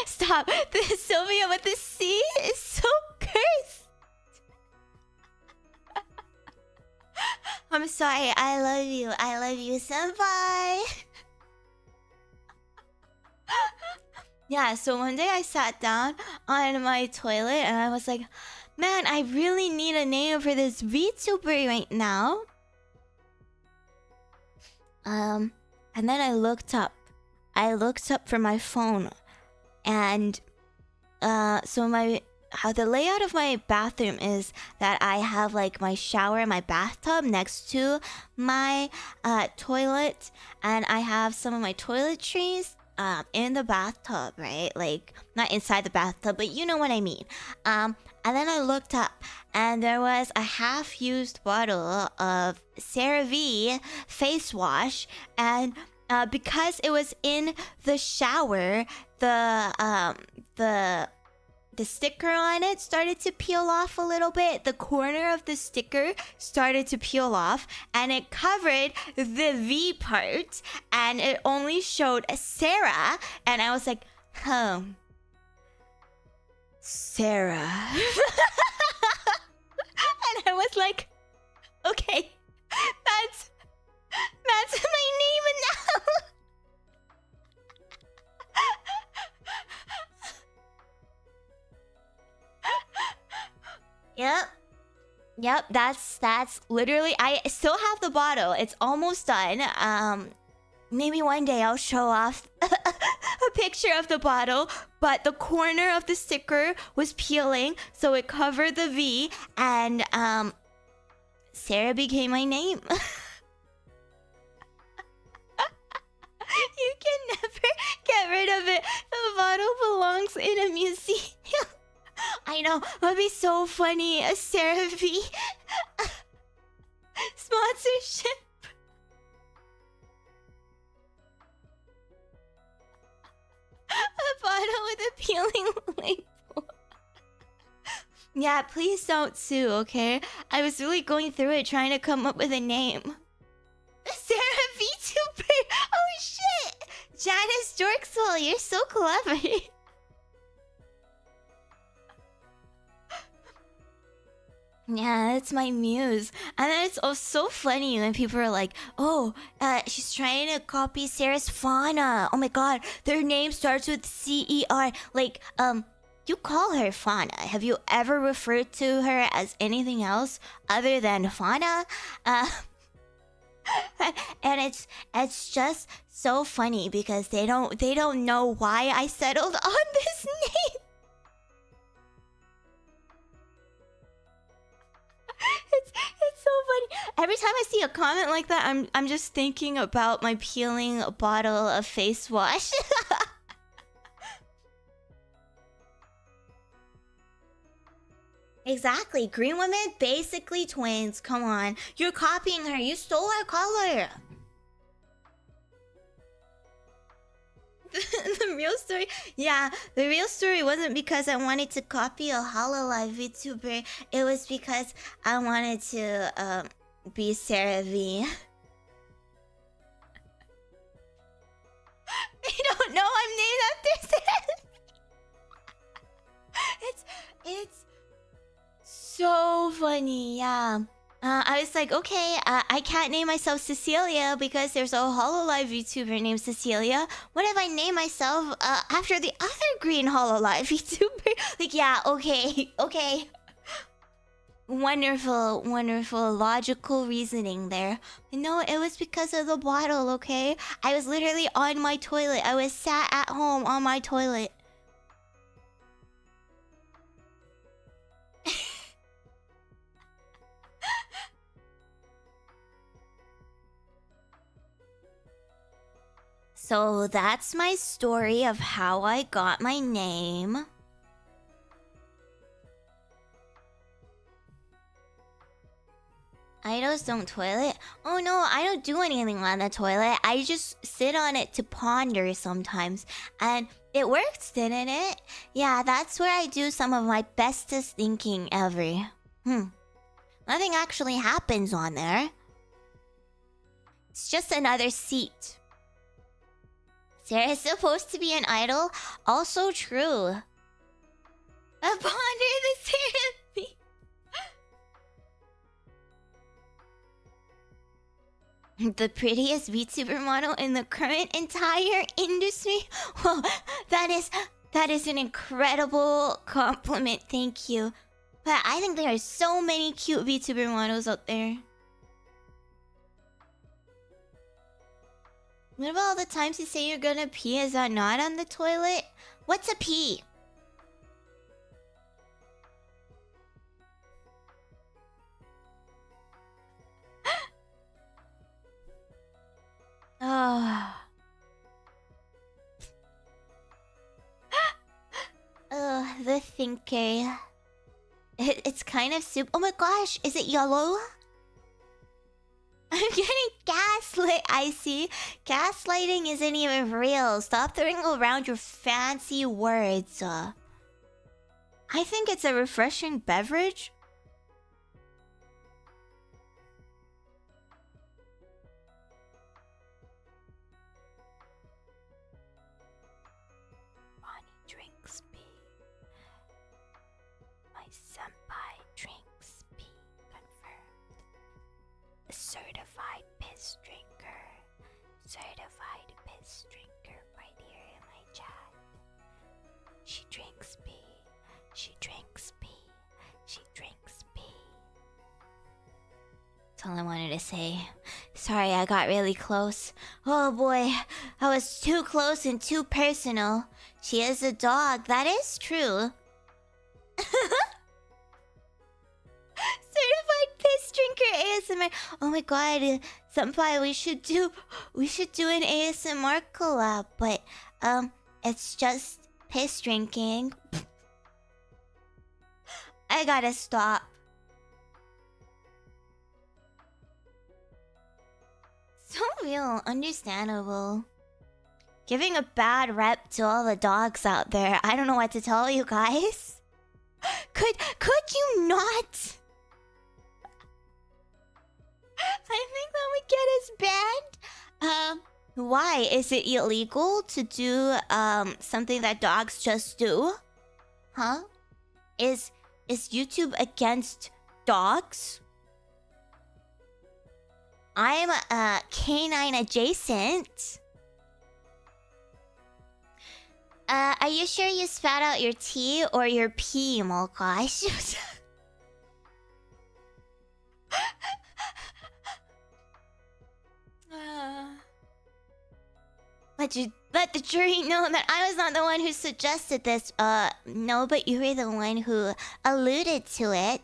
Stop. This Sylvia with the C is so cursed. I'm sorry, I love you, senpai. Yeah, so one day I sat down on my toilet and I was like, man, I really need a name for this VTuber right now. And then I looked up for my phone, and so how the layout of my bathroom is that I have like my shower and my bathtub next to my toilet, and I have some of my toiletries in the bathtub, right? Like not inside the bathtub, but you know what I mean. And then I looked up and there was a half-used bottle of CeraVe face wash, and because it was in the shower, the sticker on it started to peel off a little bit. The corner of the sticker started to peel off, and it covered the V part, and it only showed Sarah, and I was like, Sarah. And I was like, okay, that's my name now. Yep, that's literally, I still have the bottle. It's almost done. Maybe one day I'll show off a a picture of the bottle, but the corner of the sticker was peeling, so it covered the V, and Sarah became my name. You can never get rid of it. The bottle belongs in a museum. I know, it would be so funny. A Sarah V sponsorship. A bottle with a peeling label. Yeah, please don't sue, okay? I was really going through it trying to come up with a name. Sarah VTuber! Oh shit! Janice Dorkswell, you're so clever. Yeah, that's my muse. And then it's so funny when people are like, oh, she's trying to copy Sarah's Fauna. Oh my god, their name starts with C-E-R. Like, you call her Fauna. Have you ever referred to her as anything else other than Fauna? And it's just so funny because they don't know why I settled on this name. It's so funny. Every time I see a comment like that, I'm just thinking about my peeling bottle of face wash. Exactly. Green women, basically twins. Come on. You're copying her. You stole her color. The real story? Yeah, the real story wasn't because I wanted to copy a Hololive VTuber. It was because I wanted to be Sarah V. I don't know. I'm named after Sarah V. It's so funny, yeah. I was like, okay, I can't name myself Cecilia because there's a Hololive VTuber named Cecilia. What if I name myself after the other green Hololive VTuber? Like, yeah, okay, okay. Wonderful, wonderful, logical reasoning there. No, it was because of the bottle, okay? I was literally on my toilet. I was sat at home on my toilet. So that's my story of how I got my name. Idols don't toilet? Oh no, I don't do anything on the toilet. I just sit on it to ponder sometimes. And it works, didn't it? Yeah, that's where I do some of my bestest thinking ever. Nothing actually happens on there. It's just another seat. Sarah's supposed to be an idol? Also true. A ponder the Sarah. The prettiest VTuber model in the current entire industry? Well, that is an incredible compliment, thank you. But I think there are so many cute VTuber models out there. What about all the times you say you're gonna pee? Is that not on the toilet? What's a pee? Oh. The thinker. It's kind of soup. Oh my gosh, is it yellow? I'm getting gaslit, I see. Gaslighting isn't even real. Stop throwing around your fancy words. I think it's a refreshing beverage. Bonnie drinks pee. My senpai drinks pee. Confirmed. A certified piss drinker. Certified piss drinker right here in my chat. She drinks pee. She drinks pee. She drinks pee. That's all I wanted to say. Sorry, I got really close. Oh boy, I was too close and too personal. She is a dog, that is true. Certified piss drinker ASMR. Oh my god, senpai, we should do an ASMR collab, but it's just piss drinking. I gotta stop. So real, understandable. Giving a bad rep to all the dogs out there. I don't know what to tell you guys. Could you not? I think that would get us banned. Why? Is it illegal to do something that dogs just do? Huh? Is YouTube against dogs? I'm canine adjacent. Are you sure you spat out your tea or your pee, Molkosh? Let the jury know that I was not the one who suggested this. No, but you were the one who alluded to it.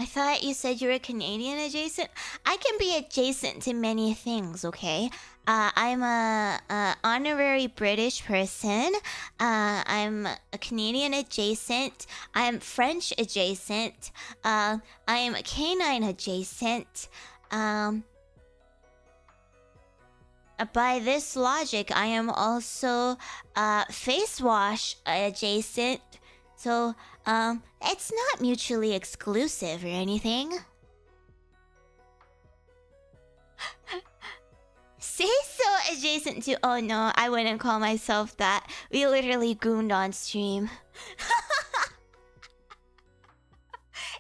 I thought you said you were Canadian adjacent. I can be adjacent to many things, okay? I'm a honorary British person. I'm a Canadian adjacent. I'm French adjacent. I am a canine adjacent. By this logic, I am also face wash adjacent. So, it's not mutually exclusive or anything. Say so adjacent to... Oh no, I wouldn't call myself that. We literally gooned on stream.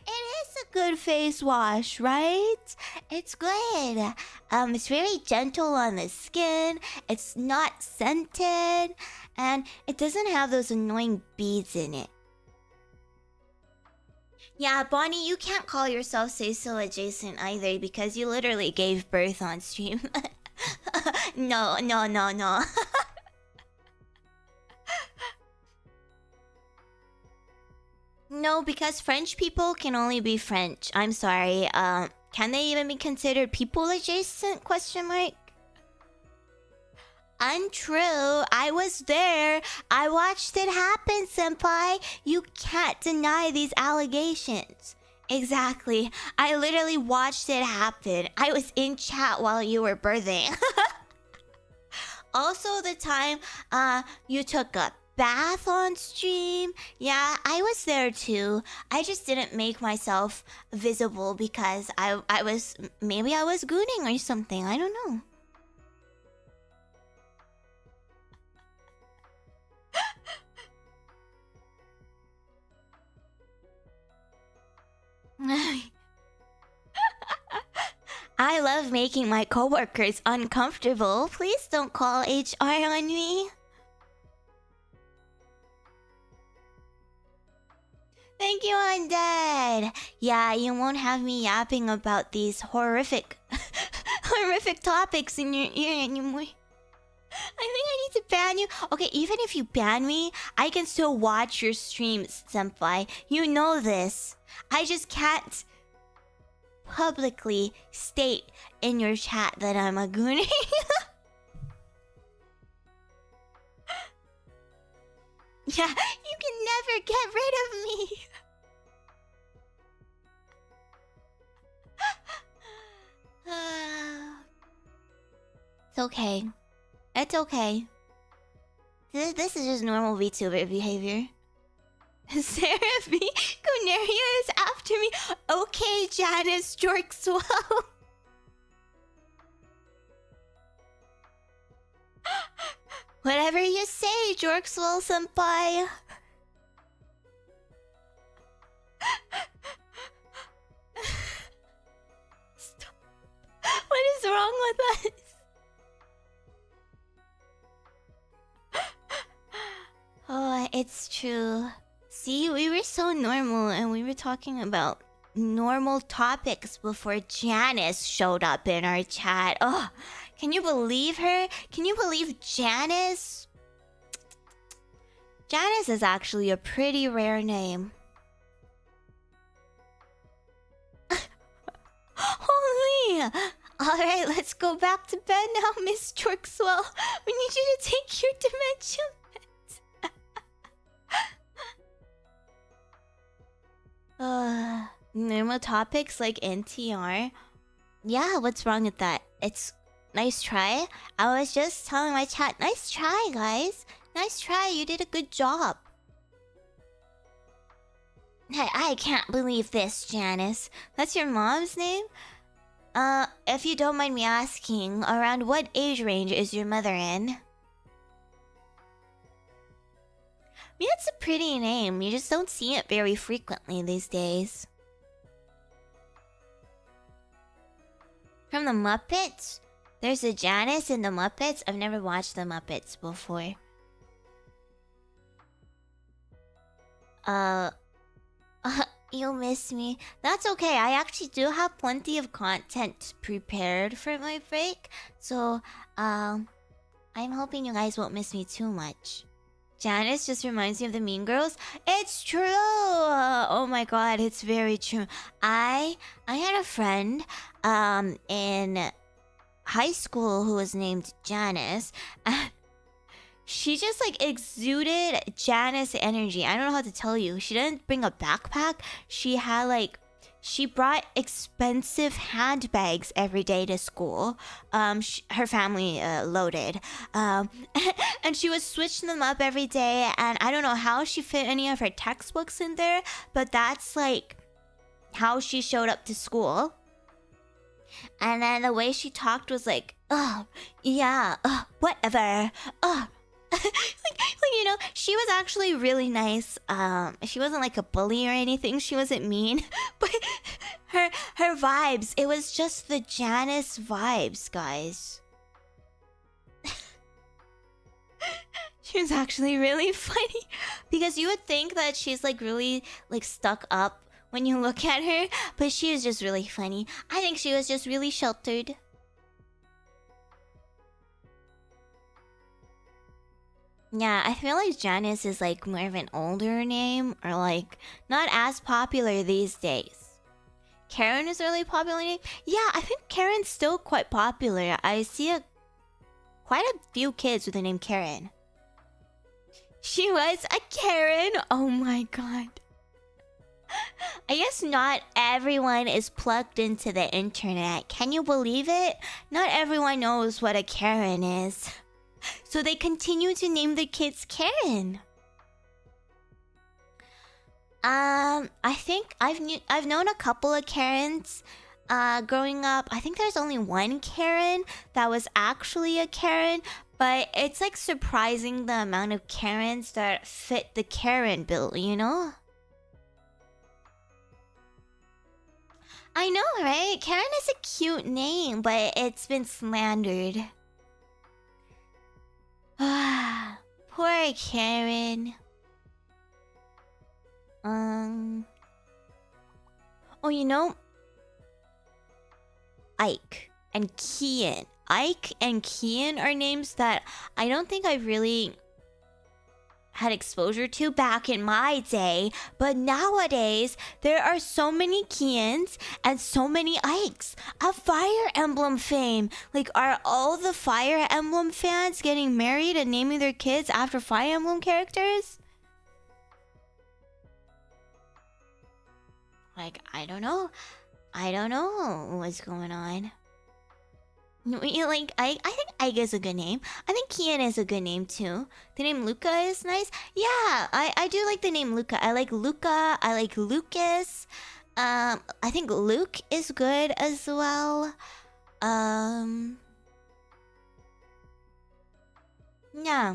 It is a good face wash, right? It's good. It's really gentle on the skin. It's not scented. And it doesn't have those annoying beads in it. Yeah, Bonnie, you can't call yourself Say So adjacent either because you literally gave birth on stream. No. No, because French people can only be French. I'm sorry. Can they even be considered people adjacent? Question mark. Untrue. I was there. I watched it happen, senpai. You can't deny these allegations. Exactly. I literally watched it happen. I was in chat while you were birthing. Also, the time you took a bath on stream. Yeah, I was there too. I just didn't make myself visible because I was... Maybe I was gooning or something. I don't know. I love making my coworkers uncomfortable. Please don't call HR on me. Thank you, Undead. Yeah, you won't have me yapping about these horrific topics in your ear anymore. I think I need to ban you. Okay, even if you ban me, I can still watch your streams, senpai. You know this. I just can't publicly state in your chat that I'm a goonie. Yeah, you can never get rid of me. It's okay. It's okay. This is just normal VTuber behavior. Sarah B. Conaria is after me. Okay, Janice Jorkswell. Whatever you say, Jorkswell senpai. Stop. What is wrong with us? Oh, it's true. See, we were so normal and we were talking about normal topics before Janice showed up in our chat. Oh, can you believe her? Can you believe Janice? Janice is actually a pretty rare name. Holy! Alright, let's go back to bed now, Miss Jorkswell. We need you to take your dementia meds. Normal topics like NTR. Yeah, what's wrong with that? It's nice try. I was just telling my chat, nice try, guys. Nice try, you did a good job. Hey, I can't believe this, Janice. That's your mom's name? If you don't mind me asking, around what age range is your mother in? I mean, that's a pretty name. You just don't see it very frequently these days. From the Muppets? There's a Janice in the Muppets? I've never watched the Muppets before. You'll miss me. That's okay. I actually do have plenty of content prepared for my break. So, I'm hoping you guys won't miss me too much. Janice just reminds me of the Mean Girls. It's true! Oh my god, it's very true. I had a friend in high school who was named Janice. She just like exuded Janice energy. I don't know how to tell you. She didn't bring a backpack. She had like, she brought expensive handbags every day to school. Her family loaded. And she would switch them up every day. And I don't know how she fit any of her textbooks in there, but that's like how she showed up to school. And then the way she talked was like, oh, yeah, whatever, like, you know, she was actually really nice. She wasn't like a bully or anything. She wasn't mean. But her vibes, it was just the Janice vibes, guys. She was actually really funny. Because you would think that she's like really like stuck up when you look at her. But she was just really funny. I think she was just really sheltered. Yeah, I feel like Janice is like more of an older name, or like not as popular these days. Karen is a really popular name. Yeah, I think Karen's still quite popular. I see quite a few kids with the name Karen. She was a Karen? Oh my god. I guess not everyone is plugged into the internet. Can you believe it? Not everyone knows what a Karen is. So they continue to name their kids Karen. I think I've known a couple of Karens growing up. I think there's only one Karen that was actually a Karen, but it's like surprising the amount of Karens that fit the Karen bill, you know? I know, right? Karen is a cute name, but it's been slandered. Ah, poor Karen. Oh, you know, Ike and Kian. Ike and Kian are names that I don't think I've really had exposure to back in my day, but nowadays there are so many Kians and so many Ikes of Fire Emblem fame. Like, are all the Fire Emblem fans getting married and naming their kids after Fire Emblem characters? Like, I don't know. I don't know what's going on. Like, I think Ike is a good name. I think Kian is a good name too. The name Luca is nice. Yeah, I do like the name Luca. I like Luca. I like Lucas. I think Luke is good as well. Yeah.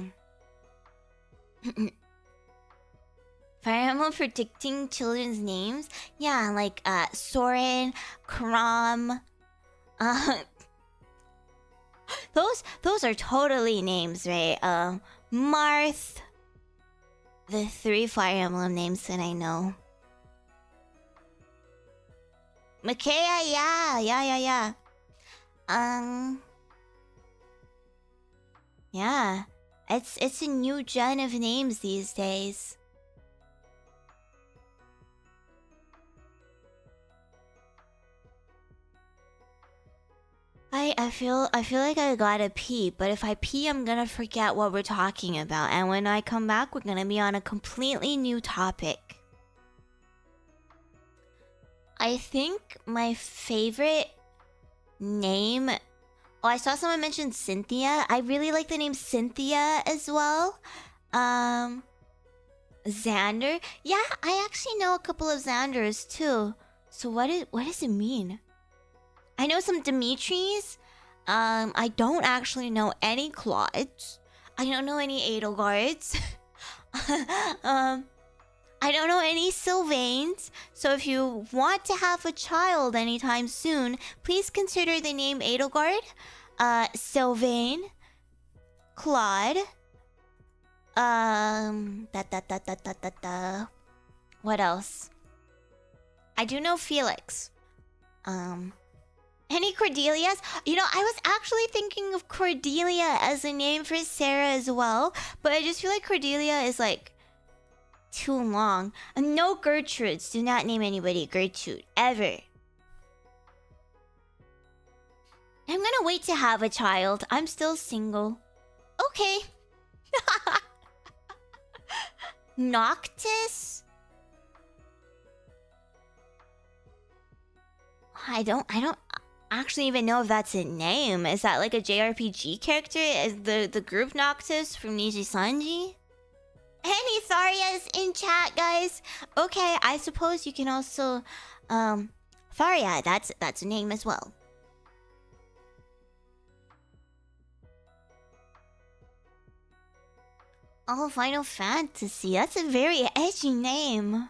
Fire Emblem predicting children's names. Yeah, like Soren, Krom. Those are totally names, right? Marth. The 3 Fire Emblem names that I know. Makea, yeah. Yeah. It's a new gen of names these days. I feel like I gotta pee, but if I pee, I'm gonna forget what we're talking about. And when I come back, we're gonna be on a completely new topic. I think my favorite name... Oh, I saw someone mention Cynthia. I really like the name Cynthia as well. Xander. Yeah, I actually know a couple of Xanders too. So what does it mean? I know some Dimitris. I don't actually know any Claudes. I don't know any Edelgards. I don't know any Sylvains. So if you want to have a child anytime soon, please consider the name Edelgard, Sylvain, Claude, what else? I do know Felix. Any Cordelias? You know, I was actually thinking of Cordelia as a name for Sarah as well, but I just feel like Cordelia is like too long. And no Gertrudes. Do not name anybody Gertrude ever. I'm gonna wait to have a child. I'm still single. Okay. Noctis? I don't actually even know if that's a name. Is that like a JRPG character? Is the group Noctis from Niji Sanji? Any Tharias in chat, guys? Okay, I suppose you can also Tharia, that's a name as well. Oh, Final Fantasy. That's a very edgy name.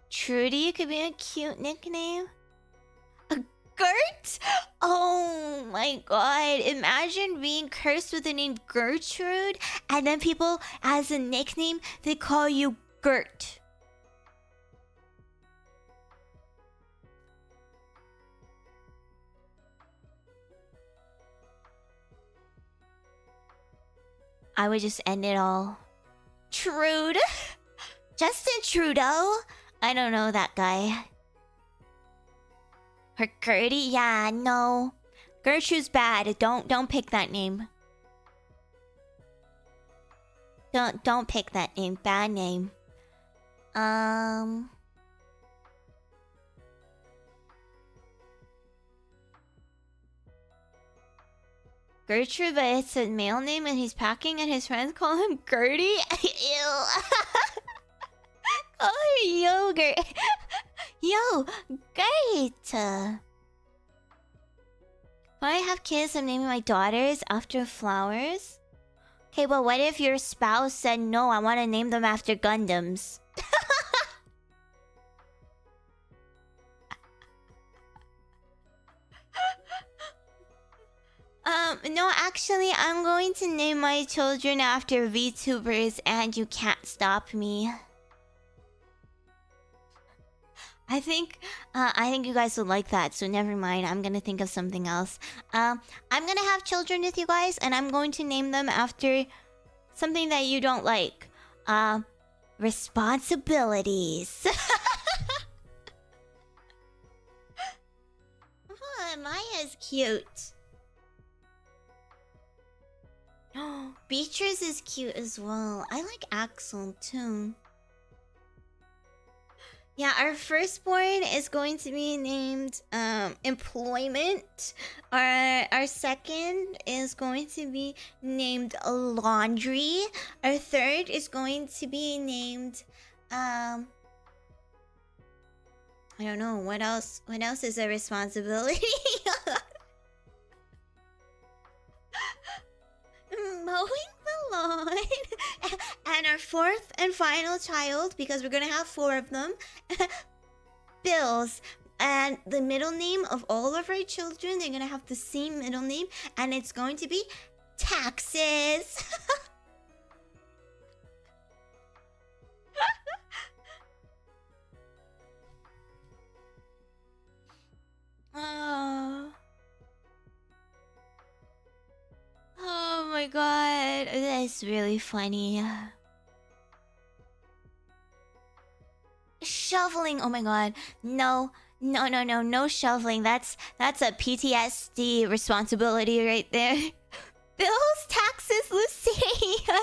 Trudy could be a cute nickname. A Gert? Oh my god. Imagine being cursed with the name Gertrude, and then people, as a nickname, they call you Gert. I would just end it all. Trude? Justin Trudeau? I don't know that guy. Her Gertie? Yeah, no. Gertrude's bad. Don't pick that name. Don't pick that name. Bad name. Gertrude, but it's a male name and he's packing and his friends call him Gertie? Ew. Call her yogurt. Yo, great. When I have kids, I'm naming my daughters after flowers. Okay, but what if your spouse said no, I want to name them after Gundams? No, actually, I'm going to name my children after VTubers and you can't stop me. I think you guys would like that, so never mind. I'm gonna think of something else. I'm gonna have children with you guys, and I'm going to name them after something that you don't like. Responsibilities. Oh, Maya's cute. Beatrice is cute as well. I like Axel too. Yeah, our firstborn is going to be named Employment. Our second is going to be named Laundry. Our third is going to be named I don't know, what else is a responsibility? Mowing the lawn. And our fourth and final child, because we're gonna have 4 of them, Bills. And the middle name of all of our children, they're gonna have the same middle name, and it's going to be Taxes. god, that's really funny. Shoveling, oh my god. No, no, no, no, no shoveling. That's a PTSD responsibility right there. Bills, taxes, Luceria.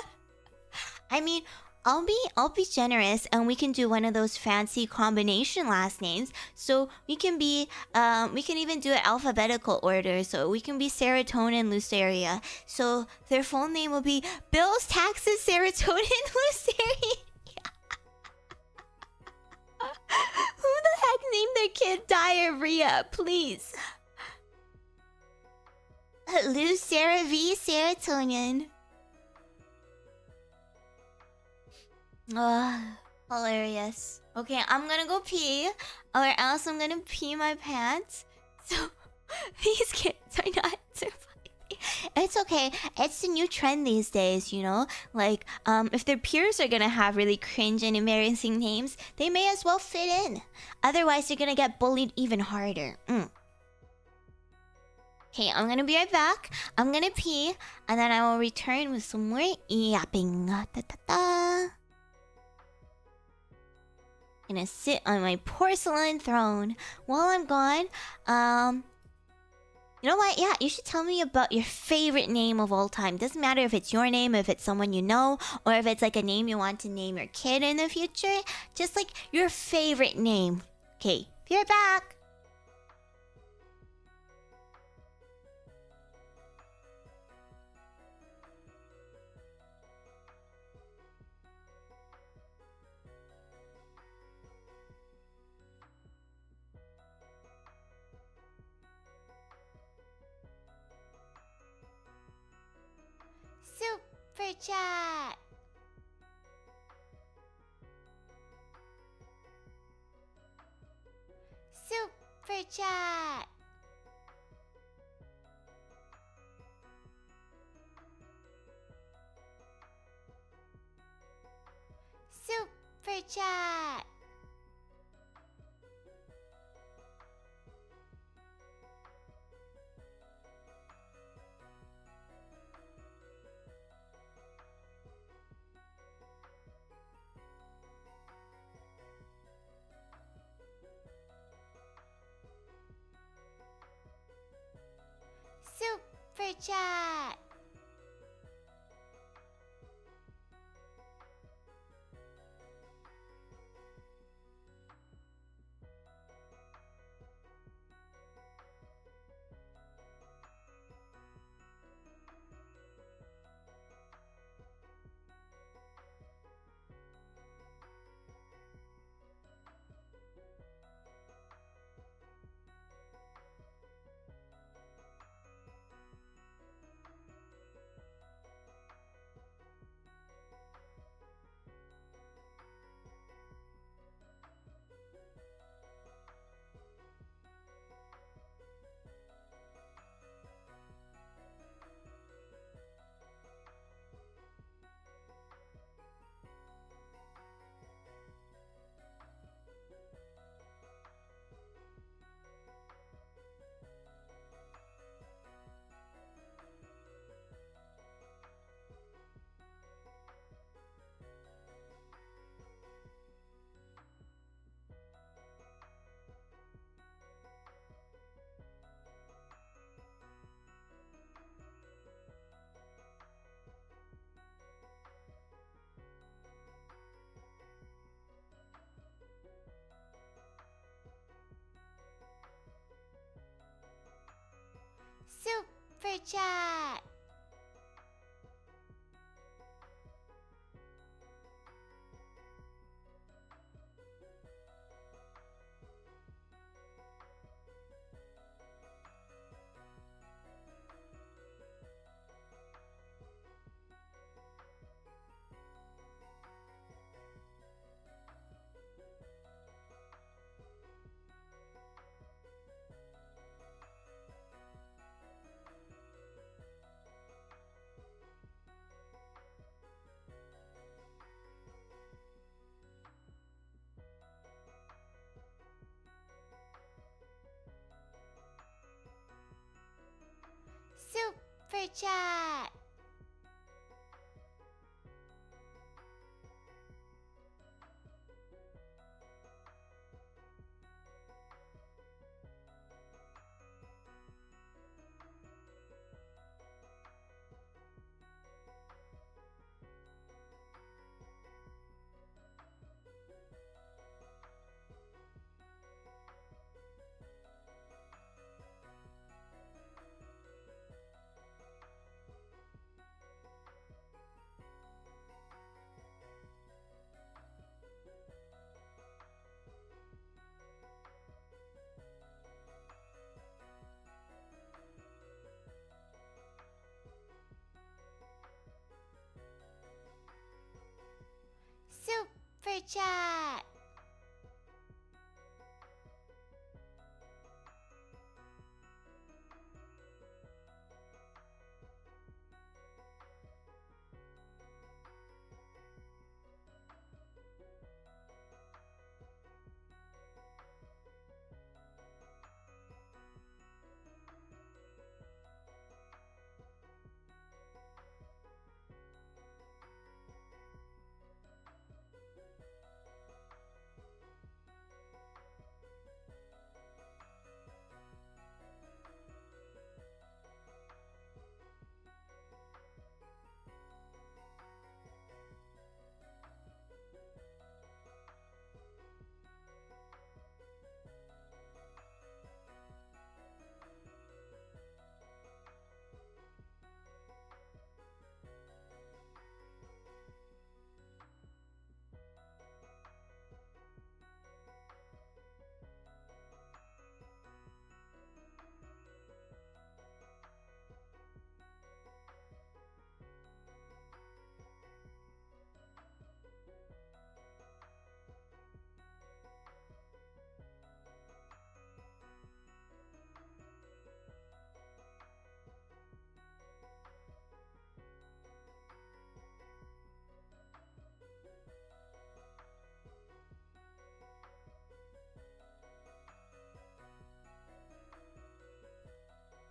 I mean, I'll be generous, and we can do one of those fancy combination last names. So we can even do it alphabetical order. So we can be Ceratonin, Luceria. So their full name will be Bills, Taxes, Ceratonin, Luceria. Who the heck named their kid Diarrhea? Please. Lucera V Serotonin. Hilarious. Okay, I'm gonna go pee, or else I'm gonna pee my pants. So these kids are not surviving. It's okay. It's the new trend these days, you know? Like, if their peers are gonna have really cringe and embarrassing names, they may as well fit in. Otherwise, they're gonna get bullied even harder. Okay, I'm gonna be right back. I'm gonna pee, and then I will return with some more yapping. Gonna sit on my porcelain throne while I'm gone. You know what? Yeah, you should tell me about your favorite name of all time. Doesn't matter if it's your name, if it's someone you know, or if it's like a name you want to name your kid in the future. Just like your favorite name. Okay, be right back. Super chat. Super chat. Super chat. Super chat. Super chat. Super chat. chat.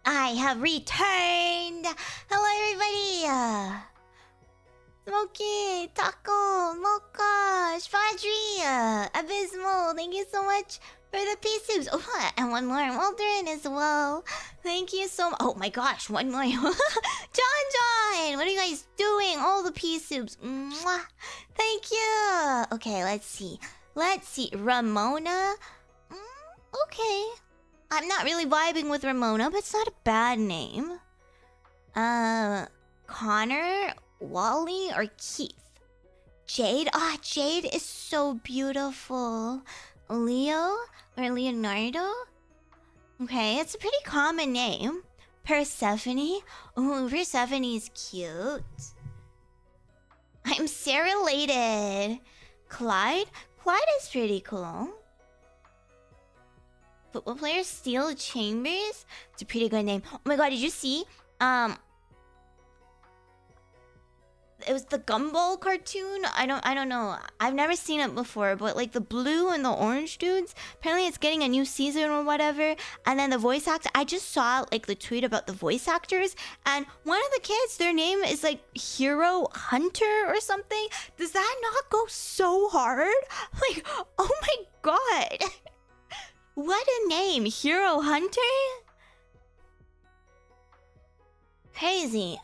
I have returned! Hello, everybody! Smoky, Taco, Mocha, Shvadri, Abysmal, thank you so much for the peace. Oh, and one more Waldron as well. Thank you so much. Oh my gosh, one more. JonJonH, what are you guys doing? All the peace soups. Mwah. Thank you. Okay, let's see. Ramona. Okay. I'm not really vibing with Ramona, but it's not a bad name. Connor, Wally, or Keith? Jade? Ah, Jade is so beautiful. Leo or Leonardo? Okay, it's a pretty common name. Persephone? Ooh, Persephone is cute. I'm Sarah-lated. Clyde? Clyde is pretty cool. Football player Steel Chambers? It's a pretty good name. Oh my god, did you see? It was the Gumball cartoon. I don't know. I've never seen it before, but like the blue and the orange dudes, apparently it's getting a new season or whatever. And then the voice actor, I just saw like the tweet about the voice actors, and one of the kids, their name is like Hero Hunter or something. Does that not go so hard? Like, oh my god. What a name, Hero Hunter? Crazy.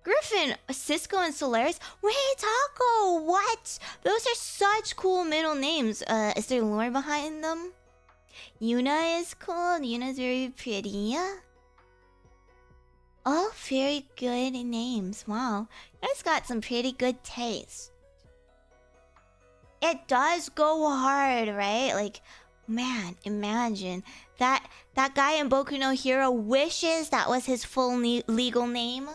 Griffin, Cisco, and Solaris. Wait, Taco, what? Those are such cool middle names. Is there lore behind them? Yuna is cool. Yuna's very pretty. All very good names. Wow, you guys got some pretty good taste. It does go hard, right? Like, man, imagine that guy in Boku no Hero wishes that was his full legal name.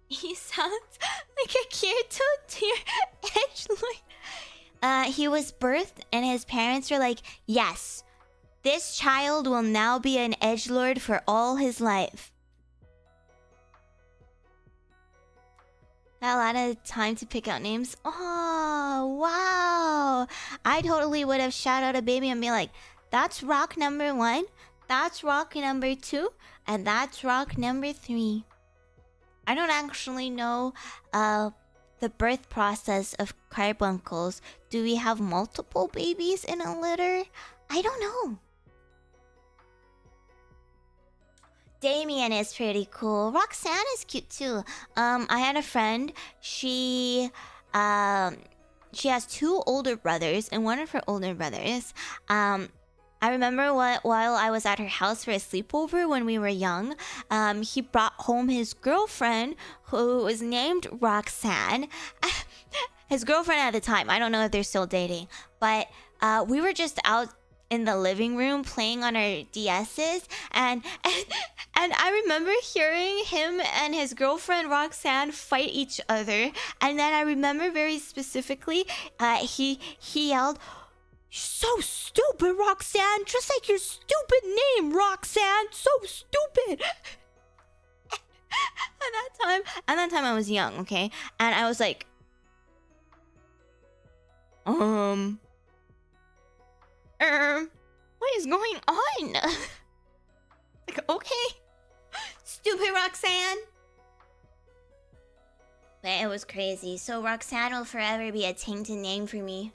He sounds like a Kyoto tier edgelord. He was birthed and his parents were like, yes, this child will now be an edgelord for all his life. Got a lot of time to pick out names. Oh, wow. I totally would have shouted out a baby and be like, that's rock number 1, that's rock number 2, and that's rock number 3. I don't actually know the birth process of carbuncles. Do we have multiple babies in a litter? I don't know. Damien is pretty cool. Roxanne is cute too. I had a friend. She has 2 older brothers, and one of her older brothers, I remember while I was at her house for a sleepover when we were young, he brought home his girlfriend who was named Roxanne. His girlfriend at the time. I don't know if they're still dating, but we were just out in the living room playing on our DSs, and I remember hearing him and his girlfriend Roxanne fight each other, and then I remember very specifically, he yelled, "So stupid, Roxanne! Just like your stupid name, Roxanne! So stupid!" At that time I was young, okay? And I was like, what is going on? Like, okay. Stupid Roxanne. But it was crazy. So Roxanne will forever be a tainted name for me.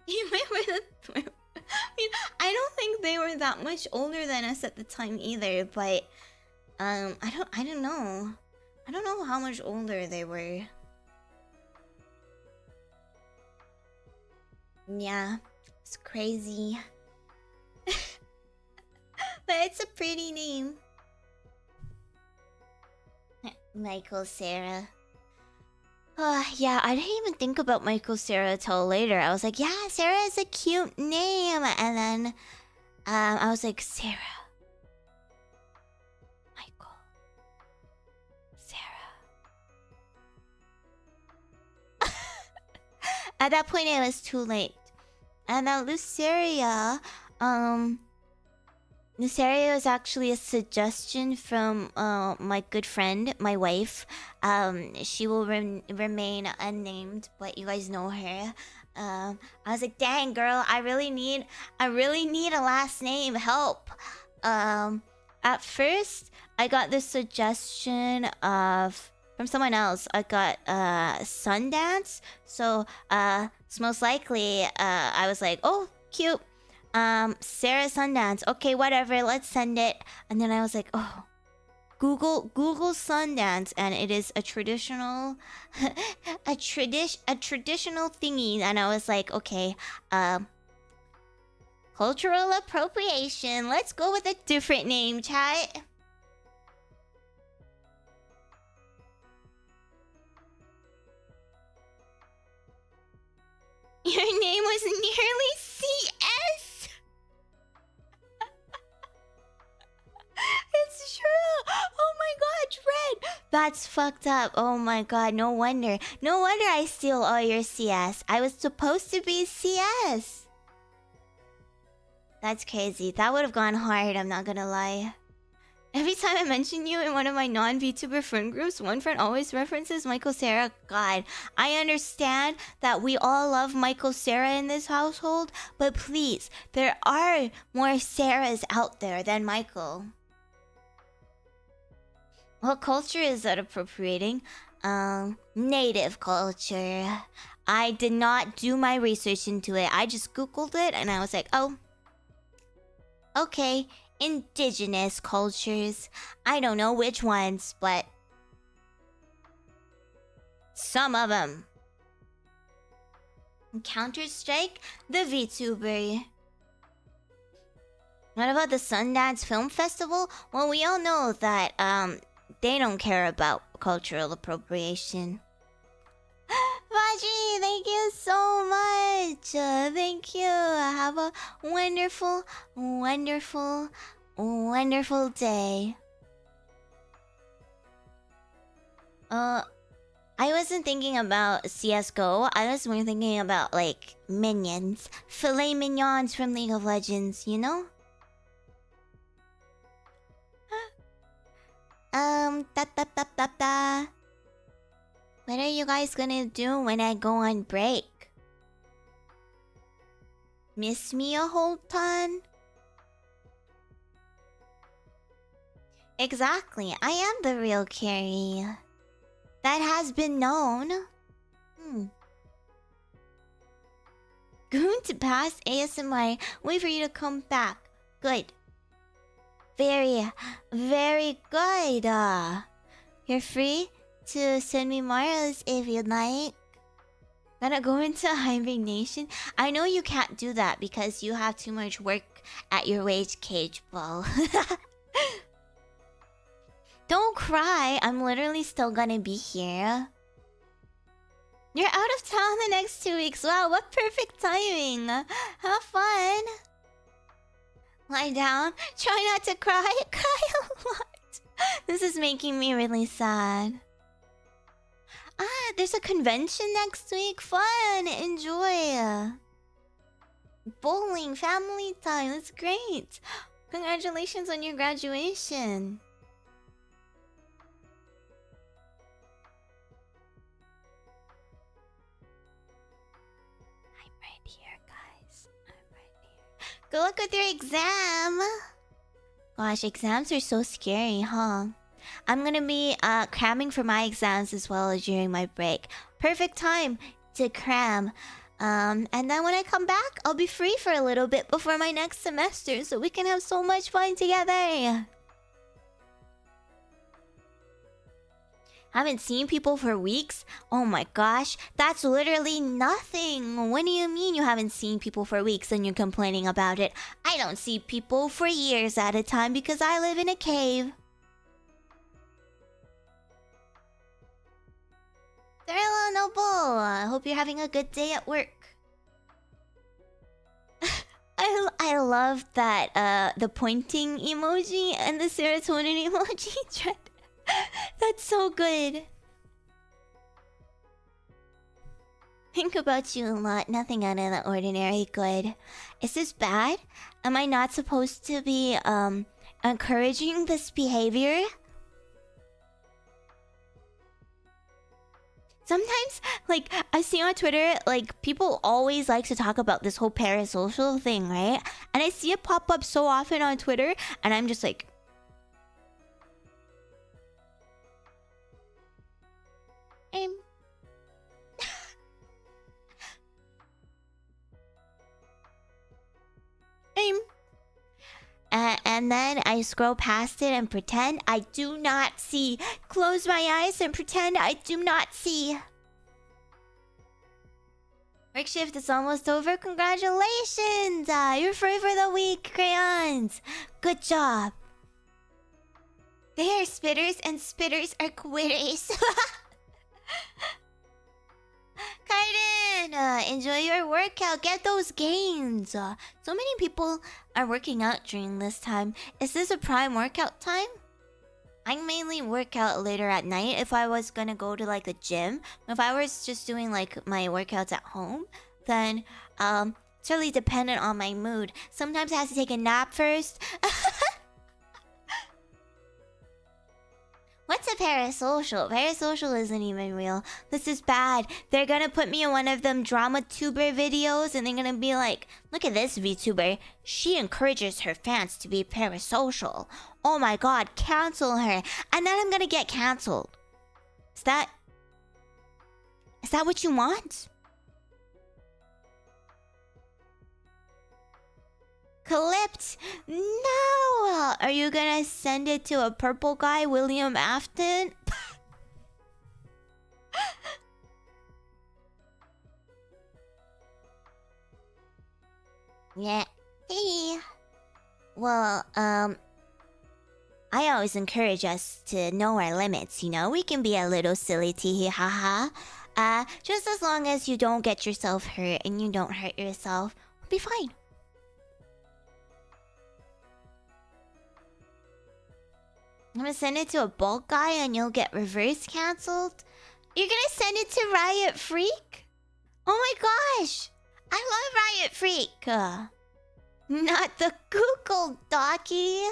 You remember the... I mean, I don't think they were that much older than us at the time either, but I don't know. I don't know how much older they were. Yeah, it's crazy. But it's a pretty name. Michael Cera. Yeah, I didn't even think about Michael Cera till later. I was like, yeah, Cera is a cute name. And then I was like, Cera. Michael. Cera. At that point, it was too late. And then Luceria, Luceria was actually a suggestion from my good friend, my wife. She will remain unnamed, but you guys know her. I was like, dang girl, I really need a last name. Help. At first, I got this suggestion from someone else. I got Sundance. So it's most likely I was like, oh, cute. Cera Sundance. Okay, whatever, let's send it. And then I was like, oh, Google Sundance, and it is a traditional a traditional thingy. And I was like, okay, cultural appropriation. Let's go with a different name, chat. Your name was nearly CS. It's true. Oh my god, Red. That's fucked up. Oh my god, no wonder. No wonder I steal all your CS. I was supposed to be CS. That's crazy. That would have gone hard, I'm not gonna lie. Every time I mention you in one of my non-VTuber friend groups, one friend always references Michael Cera. God, I understand that we all love Michael Cera in this household, but please, there are more Ceras out there than Michael. What culture is that appropriating? Native culture. I did not do my research into it. I just googled it and I was like, oh, okay. Indigenous cultures. I don't know which ones, but some of them. Counter-Strike, the VTuber. What about the Sundance Film Festival? Well, we all know that they don't care about cultural appropriation. Vaji, thank you so much. Thank you. Have a wonderful, wonderful, wonderful day. I wasn't thinking about CSGO. I was more thinking about, like, minions. Filet mignons from League of Legends, you know? What are you guys gonna do when I go on break? Miss me a whole ton? Exactly, I am the real Carrie. That has been known. Going to pass ASMR. Wait for you to come back. Good. Very, very good. You're free to send me Marios if you'd like. Gonna go into hibernation. I know you can't do that because you have too much work at your wage cage, bro. Don't cry. I'm literally still gonna be here. You're out of town the next 2 weeks. Wow, what perfect timing. Have fun. Lie down. Try not to cry. Cry a lot. This is making me really sad. Ah, there's a convention next week. Fun. Enjoy. Bowling. Family time. That's great. Congratulations on your graduation. I'm right here, guys. I'm right here. Good luck with your exam. Gosh, exams are so scary, huh? I'm gonna be cramming for my exams as well as during my break. Perfect time to cram. And then when I come back, I'll be free for a little bit before my next semester, so we can have so much fun together. Haven't seen people for weeks? Oh my gosh, that's literally nothing. What do you mean you haven't seen people for weeks and you're complaining about it? I don't see people for years at a time because I live in a cave. Hello, Noble. I hope you're having a good day at work. I love that the pointing emoji and the serotonin emoji trend. That's so good. Think about you a lot. Nothing out of the ordinary. Good. Is this bad? Am I not supposed to be encouraging this behavior? Sometimes, like, I see on Twitter, like, people always like to talk about this whole parasocial thing, right? And I see it pop up so often on Twitter, and I'm just like... And then I scroll past it and pretend I do not see. Close my eyes and pretend I do not see. Work shift is almost over. Congratulations! You're free for the week, crayons. Good job. They are spitters and spitters are quitters. Kaiden, enjoy your workout. Get those gains. So many people are working out during this time. Is this a prime workout time? I mainly work out later at night if I was gonna go to like the gym. If I was just doing like my workouts at home, then it's really dependent on my mood. Sometimes I have to take a nap first. What's a parasocial? Parasocial isn't even real. This is bad. They're gonna put me in one of them drama tuber videos and they're gonna be like, look at this VTuber. She encourages her fans to be parasocial. Oh my god, cancel her. And then I'm gonna get canceled. Is that what you want? Clipped? No! Are you gonna send it to a purple guy, William Afton? Yeah. Hey. Well, I always encourage us to know our limits, you know? We can be a little silly tee haha. Just as long as you don't get yourself hurt and you don't hurt yourself, we'll be fine. I'm gonna send it to a bulk guy and you'll get reverse cancelled? You're gonna send it to Riot Freak? Oh my gosh! I love Riot Freak! Not the Google Docky!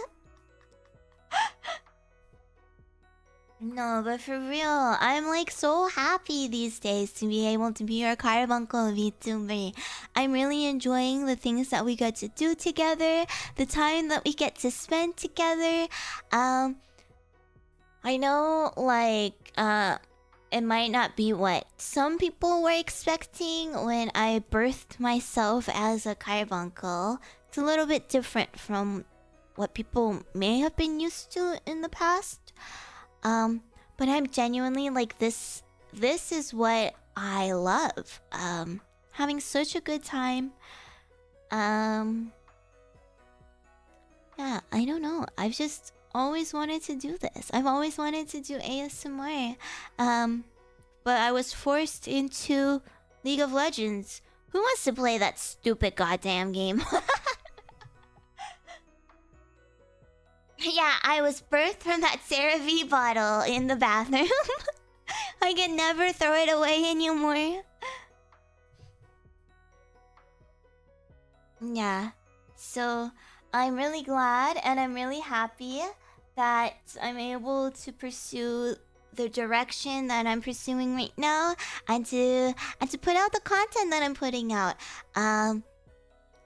No, but for real, I'm like so happy these days to be able to be your carbuncle VTuber. I'm really enjoying the things that we get to do together, the time that we get to spend together. I know, like, it might not be what some people were expecting when I birthed myself as a carbuncle. It's a little bit different from what people may have been used to in the past. But I'm genuinely like, this is what I love. Having such a good time. Yeah, I don't know. I've just always wanted to do this. I've always wanted to do ASMR. But I was forced into League of Legends. Who wants to play that stupid goddamn game? Yeah, I was birthed from that CeraVe bottle in the bathroom. I can never throw it away anymore. Yeah. So, I'm really glad and I'm really happy that I'm able to pursue the direction that I'm pursuing right now and to put out the content that I'm putting out.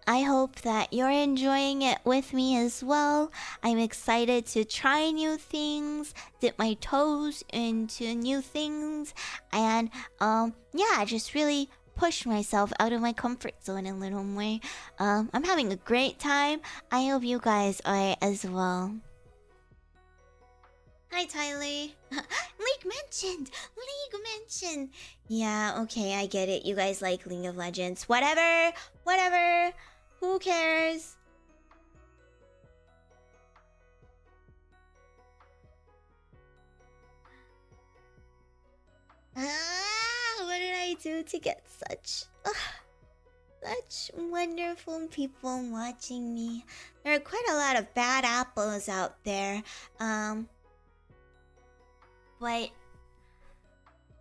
I hope that you're enjoying it with me as well. I'm excited to try new things, dip my toes into new things, and yeah, just really push myself out of my comfort zone a little more. I'm having a great time. I hope you guys are as well. Hi, Tyler. League mentioned! League mentioned! Yeah, okay, I get it. You guys like League of Legends. Whatever! Whatever! Who cares? What did I do to get such wonderful people watching me? There are quite a lot of bad apples out there. But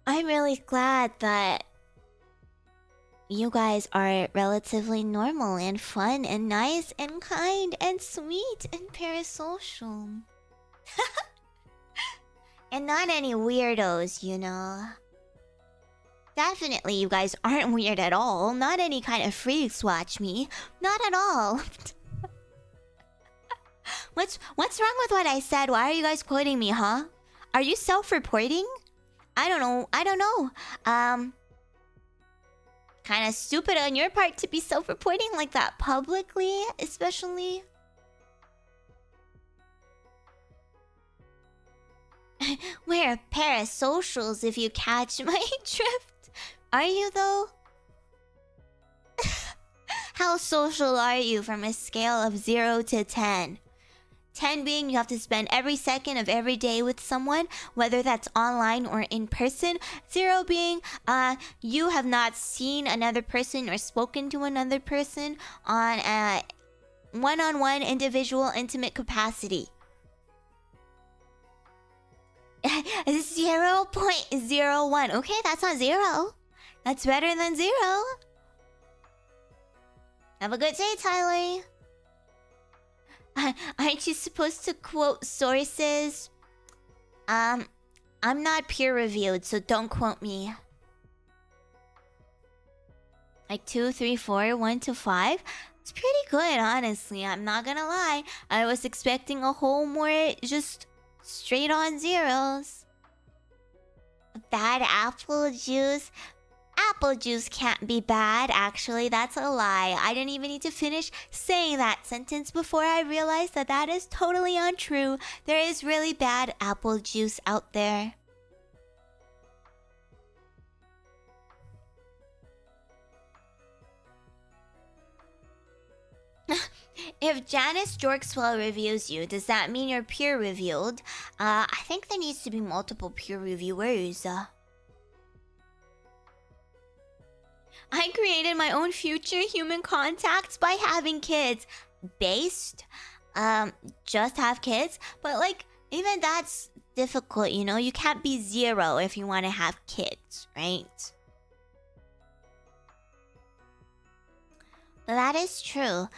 I'm really glad that you guys are relatively normal and fun and nice and kind and sweet and parasocial. And not any weirdos, you know. Definitely you guys aren't weird at all. Not any kind of freaks watch me. Not at all. What's wrong with what I said? Why are you guys quoting me, huh? Are you self-reporting? I don't know. I don't know. Kind of stupid on your part to be self-reporting like that publicly, especially. We're parasocials if you catch my drift. Are you though? How social are you from a scale of 0 to 10? 10 being you have to spend every second of every day with someone, whether that's online or in person. 0 being you have not seen another person or spoken to another person on a one-on-one individual intimate capacity. 0.01. Okay, that's not 0. That's better than 0. Have a good day, Tyler. Aren't you supposed to quote sources? I'm not peer-reviewed, so don't quote me. Like 2, 3, 4, 1 to 5? It's pretty good, honestly. I'm not gonna lie. I was expecting a whole more just straight-on zeros. Bad apple juice? Apple juice can't be bad, actually. That's a lie. I didn't even need to finish saying that sentence before I realized that that is totally untrue. There is really bad apple juice out there. If Janice Jorkswell reviews you, does that mean you're peer-reviewed? I think there needs to be multiple peer reviewers. I created my own future human contacts by having kids. Based? Just have kids? But like, even that's difficult, you know? You can't be 0 if you want to have kids, right? But that is true.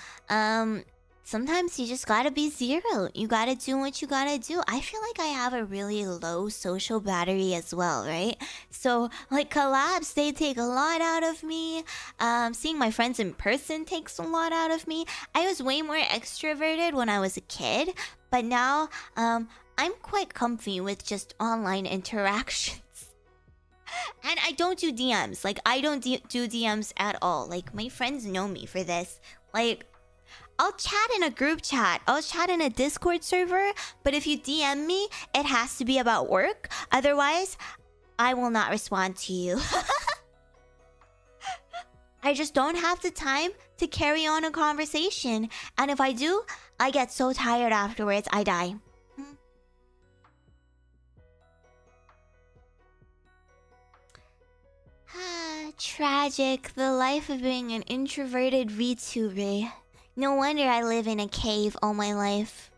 Sometimes you just gotta be 0. You gotta do what you gotta do. I feel like I have a really low social battery as well, right? So, like, collabs, they take a lot out of me. Seeing my friends in person takes a lot out of me. I was way more extroverted when I was a kid. But now, I'm quite comfy with just online interactions. And I don't do DMs. Like, I don't do DMs at all. Like, my friends know me for this. Like, I'll chat in a group chat. I'll chat in a Discord server. But if you DM me, it has to be about work. Otherwise, I will not respond to you. I just don't have the time to carry on a conversation. And if I do, I get so tired afterwards, I die. Tragic. The life of being an introverted VTuber. No wonder I live in a cave all my life.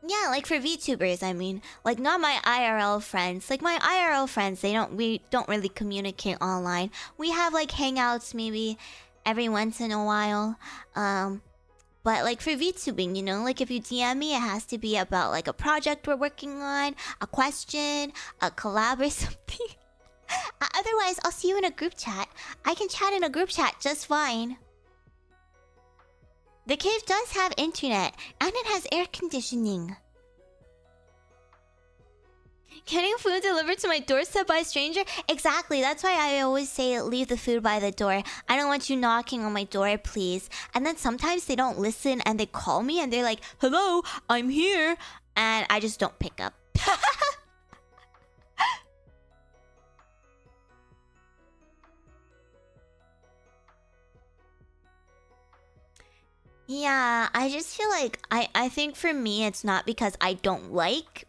Yeah, like for VTubers, I mean. Like not my IRL friends. Like my IRL friends, we don't really communicate online. We have like hangouts maybe every once in a while. But like for VTubing, you know, like if you DM me, it has to be about like a project we're working on, a question, a collab or something. Otherwise, I'll see you in a group chat. I can chat in a group chat just fine. The cave does have internet, and it has air conditioning. Getting food delivered to my doorstep by a stranger? Exactly, that's why I always say leave the food by the door. I don't want you knocking on my door, please. And then sometimes they don't listen and they call me and they're like, hello, I'm here. And I just don't pick up. Yeah, I just feel like I think for me it's not because I don't like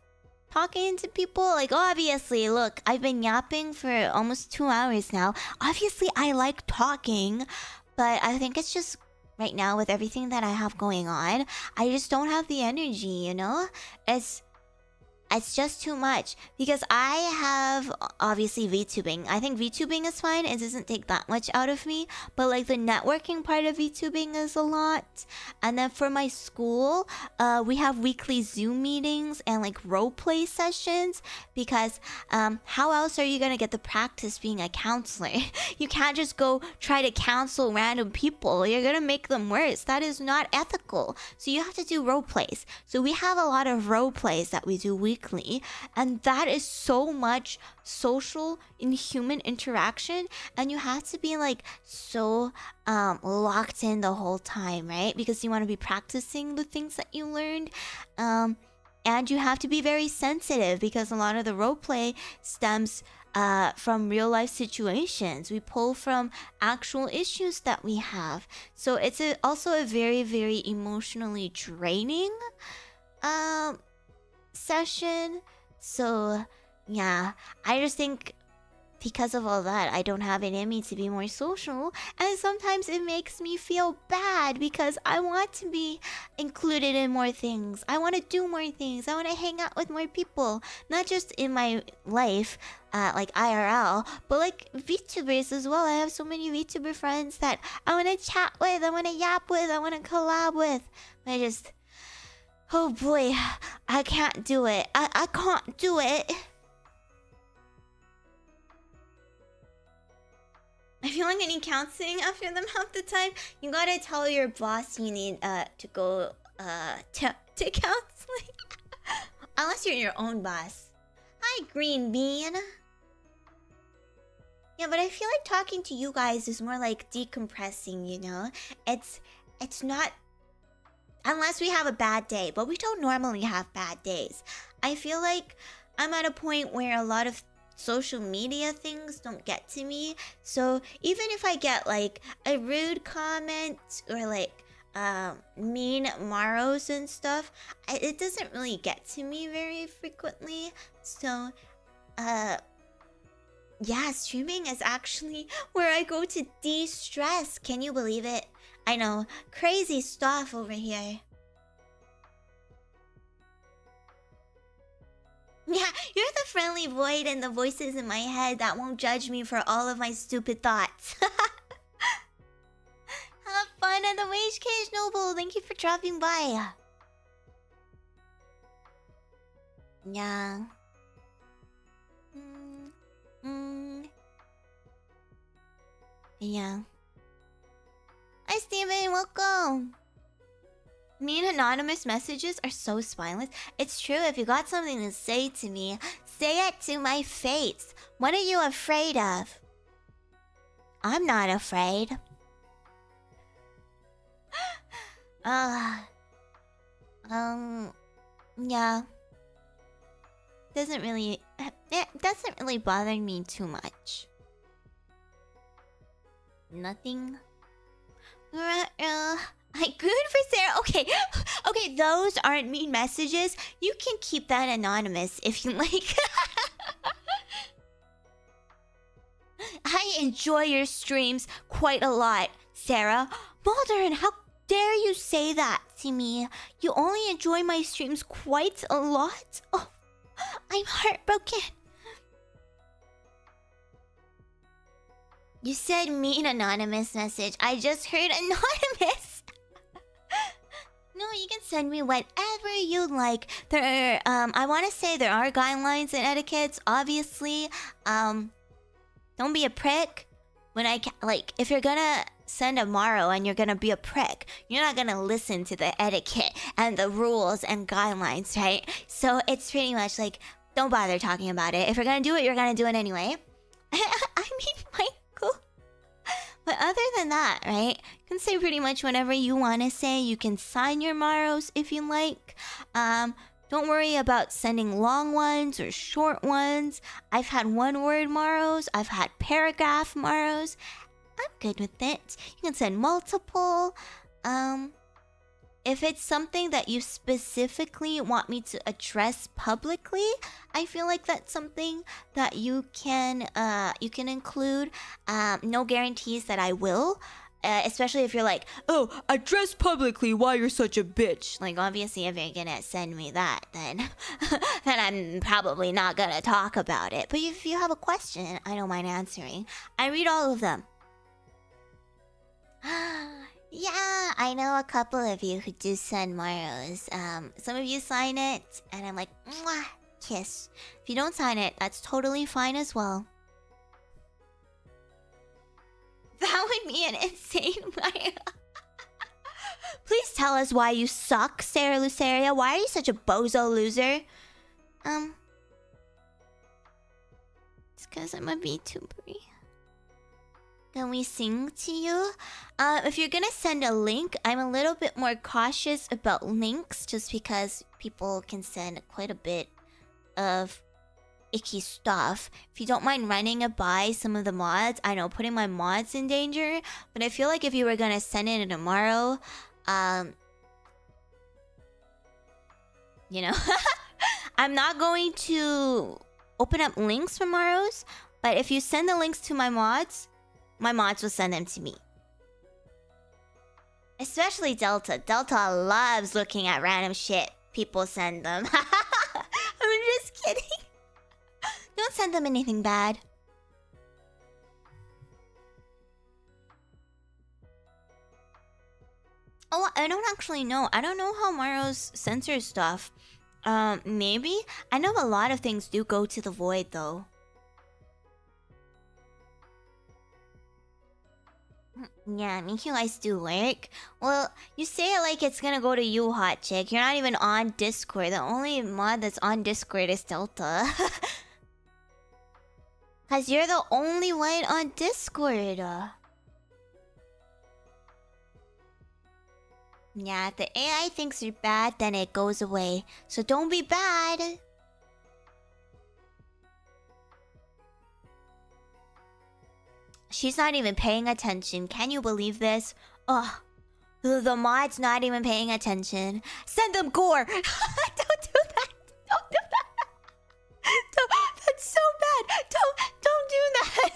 talking to people. Like obviously, look, I've been yapping for almost 2 hours now. Obviously, I like talking, but I think it's just right now with everything that I have going on, I just don't have the energy, you know? It's just too much because I have obviously VTubing. I think VTubing is fine. It doesn't take that much out of me. But like the networking part of VTubing is a lot. And then for my school, we have weekly Zoom meetings and like roleplay sessions because how else are you gonna get the practice being a counselor? You can't just go try to counsel random people. You're gonna make them worse. That is not ethical. So you have to do roleplays. So we have a lot of roleplays that we do weekly. And that is so much social and human interaction, and you have to be like so locked in the whole time, right? Because you want to be practicing the things that you learned, and you have to be very sensitive because a lot of the roleplay stems from real life situations. We pull from actual issues that we have, so it's also a very, very emotionally draining session. So yeah, I just think because of all that, I don't have it in me to be more social, and sometimes it makes me feel bad because I want to be included in more things. I want to do more things. I want to hang out with more people, not just in my life, like IRL, but like VTubers as well. I have so many VTuber friends that I want to chat with, I want to yap with, I want to collab with. I just, oh boy, I can't do it. I can't do it. I feel like I need counseling after them half the time. You gotta tell your boss you need to go to counseling. Unless you're your own boss. Hi, Green Bean. Yeah, but I feel like talking to you guys is more like decompressing, you know? It's not... Unless we have a bad day, but we don't normally have bad days. I feel like I'm at a point where a lot of social media things don't get to me. So even if I get like a rude comment or like mean Maros and stuff, it doesn't really get to me very frequently. So yeah, streaming is actually where I go to de-stress. Can you believe it? I know, crazy stuff over here. Yeah, you're the friendly void and the voices in my head that won't judge me for all of my stupid thoughts. Have fun at the Wage Cage, Noble. Thank you for dropping by. Yeah. Yeah. Hi, Steven. Welcome. Mean anonymous messages are so spineless. It's true. If you got something to say to me, say it to my face. What are you afraid of? I'm not afraid. Yeah. It doesn't really bother me too much. Nothing. Good for Sarah. Okay, those aren't mean messages. You can keep that anonymous if you like. I enjoy your streams quite a lot, Sarah. Modern, dare you say that to me? You only enjoy my streams quite a lot? Oh, I'm heartbroken. You said mean anonymous message. I just heard anonymous. No, you can send me whatever you like. There are, I want to say there are guidelines and etiquettes, obviously. Don't be a prick. When like, if you're gonna send a Maro and you're gonna be a prick, you're not gonna listen to the etiquette and the rules and guidelines, right? So it's pretty much like, don't bother talking about it. If you're gonna do it, you're gonna do it anyway. I mean, Michael. But other than that, right? You can say pretty much whatever you want to say. You can sign your Maros if you like. Don't worry about sending long ones or short ones. I've had one-word Maros. I've had paragraph Maros. I'm good with it. You can send multiple. If it's something that you specifically want me to address publicly, I feel like that's something that you can include. No guarantees that I will. Especially if you're like, oh, address publicly why you're such a bitch. Like, obviously, if you're gonna send me that, then I'm probably not gonna talk about it. But if you have a question, I don't mind answering. I read all of them. Yeah, I know a couple of you who do send Maros. Some of you sign it, and I'm like, mwah, kiss. If you don't sign it, that's totally fine as well. That would be an insane Maro. Please tell us why you suck, Cera Luceria. Why are you such a bozo loser? It's because I'm a VTuber. Can we sing to you? If you're gonna send a link, I'm a little bit more cautious about links just because people can send quite a bit of icky stuff. If you don't mind running it by some of the mods, I know putting my mods in danger, but I feel like if you were gonna send it tomorrow, you know, I'm not going to open up links for Maros, but if you send the links to my mods will send them to me. Especially Delta. Delta loves looking at random shit people send them. I'm just kidding. Don't send them anything bad. Oh, I don't actually know. I don't know how Maros censors stuff. Maybe? I know a lot of things do go to the void, though. Yeah, me you guys do work. Well, you say it like it's gonna go to you, hot chick. You're not even on Discord. The only mod that's on Discord is Delta. Cause you're the only one on Discord. Yeah, if the AI thinks you're bad, then it goes away. So don't be bad. She's not even paying attention. Can you believe this? Ugh. The mod's not even paying attention. Send them gore! Don't do that! Don't do that! That's so bad! Don't do that!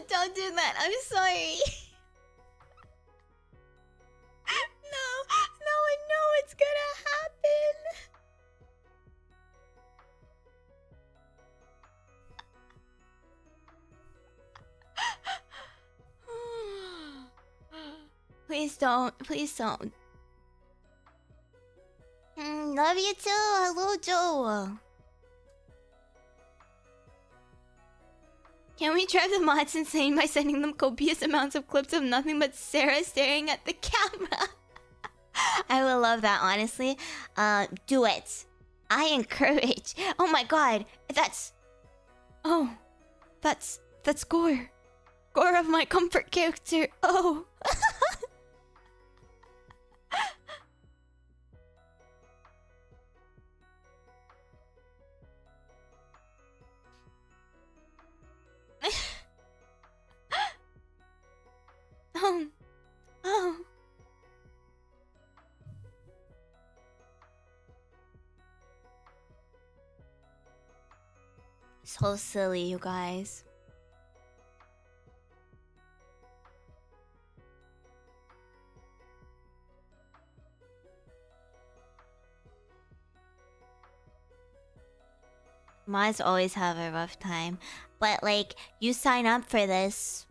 Don't do that. I'm sorry. No, I know it's gonna happen. Please don't. Please don't. Love you too. Hello, Joe. Can we drive the mods insane by sending them copious amounts of clips of nothing but Sarah staring at the camera? I will love that, honestly. Do it. I encourage. Oh my god. That's... Oh. That's gore. Gore of my comfort character. Oh. Oh. So silly, you guys. Mods always have a rough time. But, like, you sign up for this.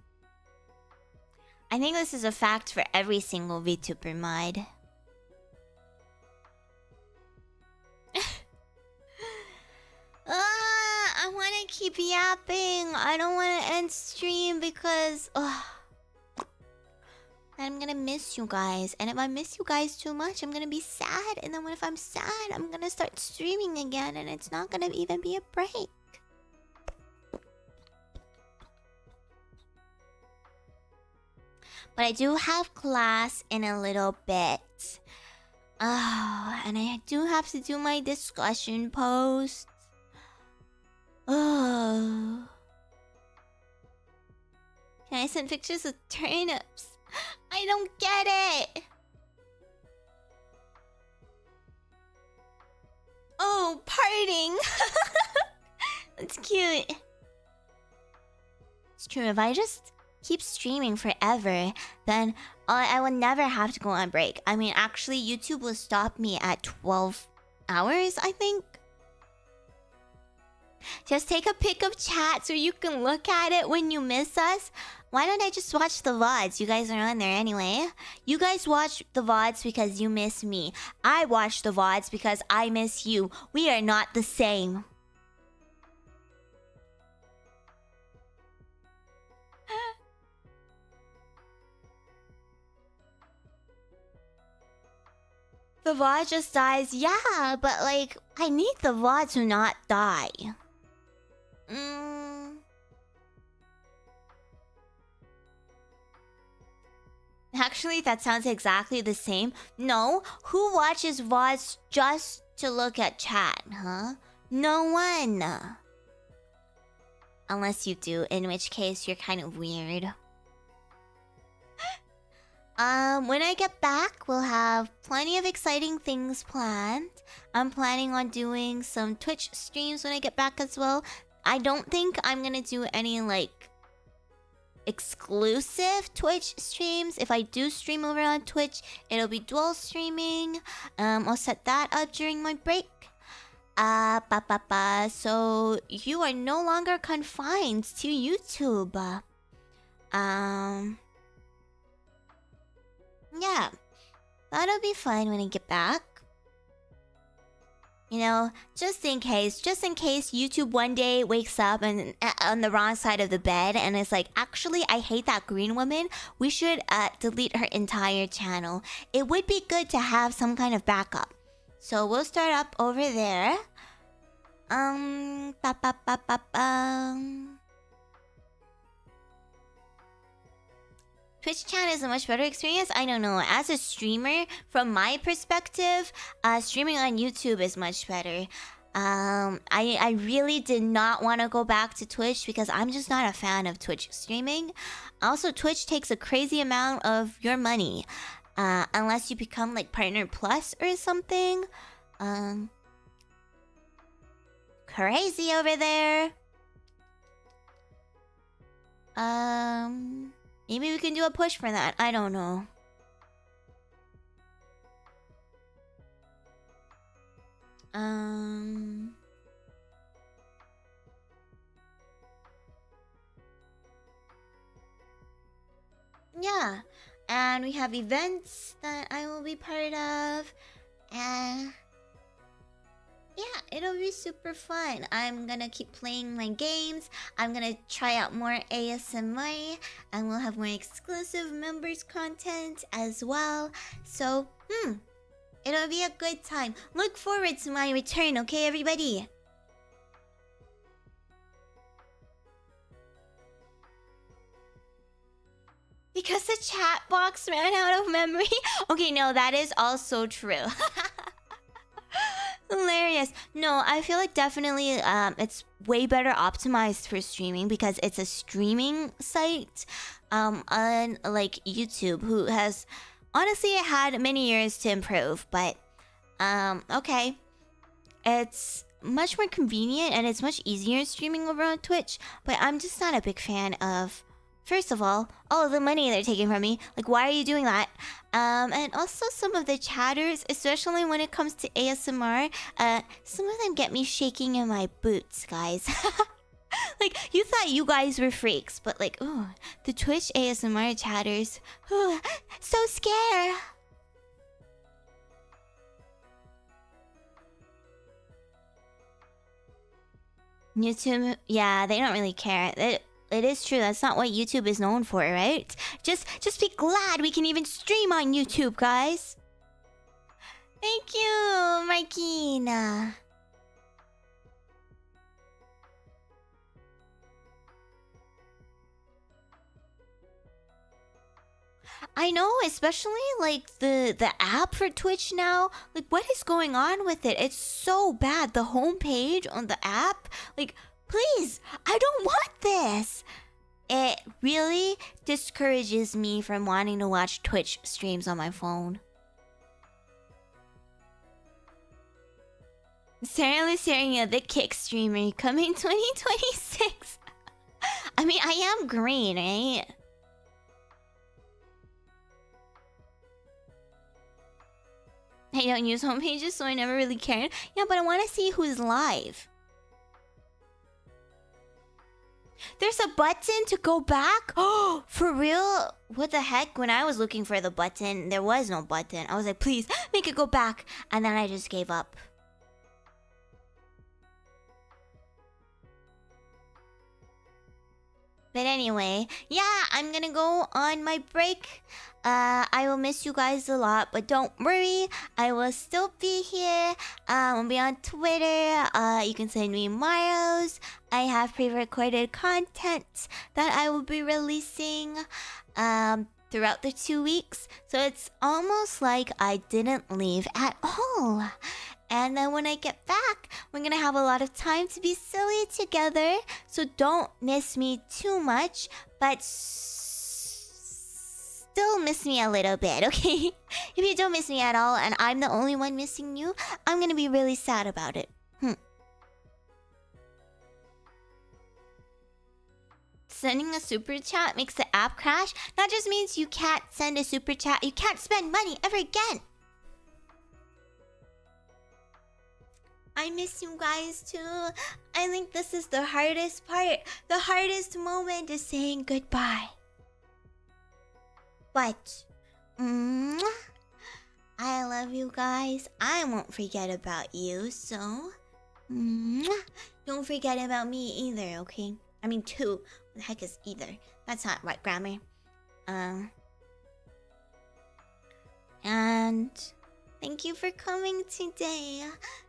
I think this is a fact for every single VTuber mod. I want to keep yapping. I don't want to end stream because... I'm gonna miss you guys. And if I miss you guys too much, I'm gonna be sad. And then if I'm sad, I'm gonna start streaming again. And it's not gonna even be a break. But I do have class in a little bit. Oh, and I do have to do my discussion post. Oh. Can I send pictures of turnips? I don't get it. Oh, parting. That's cute. It's true. If I just keep streaming forever, then I will never have to go on break. I mean, actually, YouTube will stop me at 12 hours, I think. Just take a pic of chat so you can look at it when you miss us. Why don't I just watch the VODs? You guys are on there anyway. You guys watch the VODs because you miss me. I watch the VODs because I miss you. We are not the same. The VOD just dies. Yeah, but like, I need the VOD to not die. Actually, that sounds exactly the same. No, who watches VODs just to look at chat, huh? No one. Unless you do, in which case you're kind of weird. When I get back, we'll have plenty of exciting things planned. I'm planning on doing some Twitch streams when I get back as well. I don't think I'm gonna do any, like, exclusive Twitch streams. If I do stream over on Twitch, it'll be dual streaming. I'll set that up during my break. So you are no longer confined to YouTube. Yeah, that'll be fine when I get back. You know, just in case YouTube one day wakes up and on the wrong side of the bed and is like, actually, I hate that green woman. We should delete her entire channel. It would be good to have some kind of backup. So we'll start up over there. Twitch chat is a much better experience. I don't know. As a streamer, from my perspective, streaming on YouTube is much better. I really did not want to go back to Twitch because I'm just not a fan of Twitch streaming. Also, Twitch takes a crazy amount of your money. Unless you become like Partner Plus or something. Crazy over there. Maybe we can do a push for that. I don't know. Yeah. And we have events that I will be part of. And yeah, it'll be super fun. I'm gonna keep playing my games. I'm gonna try out more ASMR. And we'll have more exclusive members content as well. So, it'll be a good time. Look forward to my return, okay, everybody? Because the chat box ran out of memory. Okay, no, that is also true. Hilarious. No, I feel like definitely it's way better optimized for streaming because it's a streaming site on like YouTube, who has honestly had many years to improve, but okay. It's much more convenient and it's much easier streaming over on Twitch. But I'm just not a big fan of, first of all of the money they're taking from me. Like, why are you doing that? And also some of the chatters, especially when it comes to ASMR, some of them get me shaking in my boots, guys. Like, you thought you guys were freaks, but like, ooh, the Twitch ASMR chatters, ooh, so scared. YouTube, yeah, they don't really care. It is true. That's not what YouTube is known for, right? Just be glad we can even stream on YouTube, guys. Thank you, Markina. I know, especially like the app for Twitch now. Like, what is going on with it? It's so bad. The homepage on the app, like, please, I don't want this. It really discourages me from wanting to watch Twitch streams on my phone. Cera Luceria, the kick streamer, coming 2026. I mean, I am green, right? I don't use homepages, so I never really cared. Yeah, but I want to see who's live. There's a button to go back? Oh, for real? What the heck? When I was looking for the button, there was no button. I was like, please, make it go back. And then I just gave up. But anyway, yeah, I'm gonna go on my break. I will miss you guys a lot, but don't worry, I will still be here. I'll be on Twitter. You can send me Marios. I have pre-recorded content that I will be releasing throughout the 2 weeks. So it's almost like I didn't leave at all. And then when I get back, we're gonna have a lot of time to be silly together. So don't miss me too much, but still miss me a little bit, okay? If you don't miss me at all and I'm the only one missing you, I'm gonna be really sad about it. Sending a super chat makes the app crash. That just means you can't send a super chat. You can't spend money ever again. I miss you guys too. I think this is the hardest part. The hardest moment is saying goodbye. But I love you guys. I won't forget about you, so don't forget about me either, okay? I mean, two. What the heck is either? That's not right grammar. And thank you for coming today.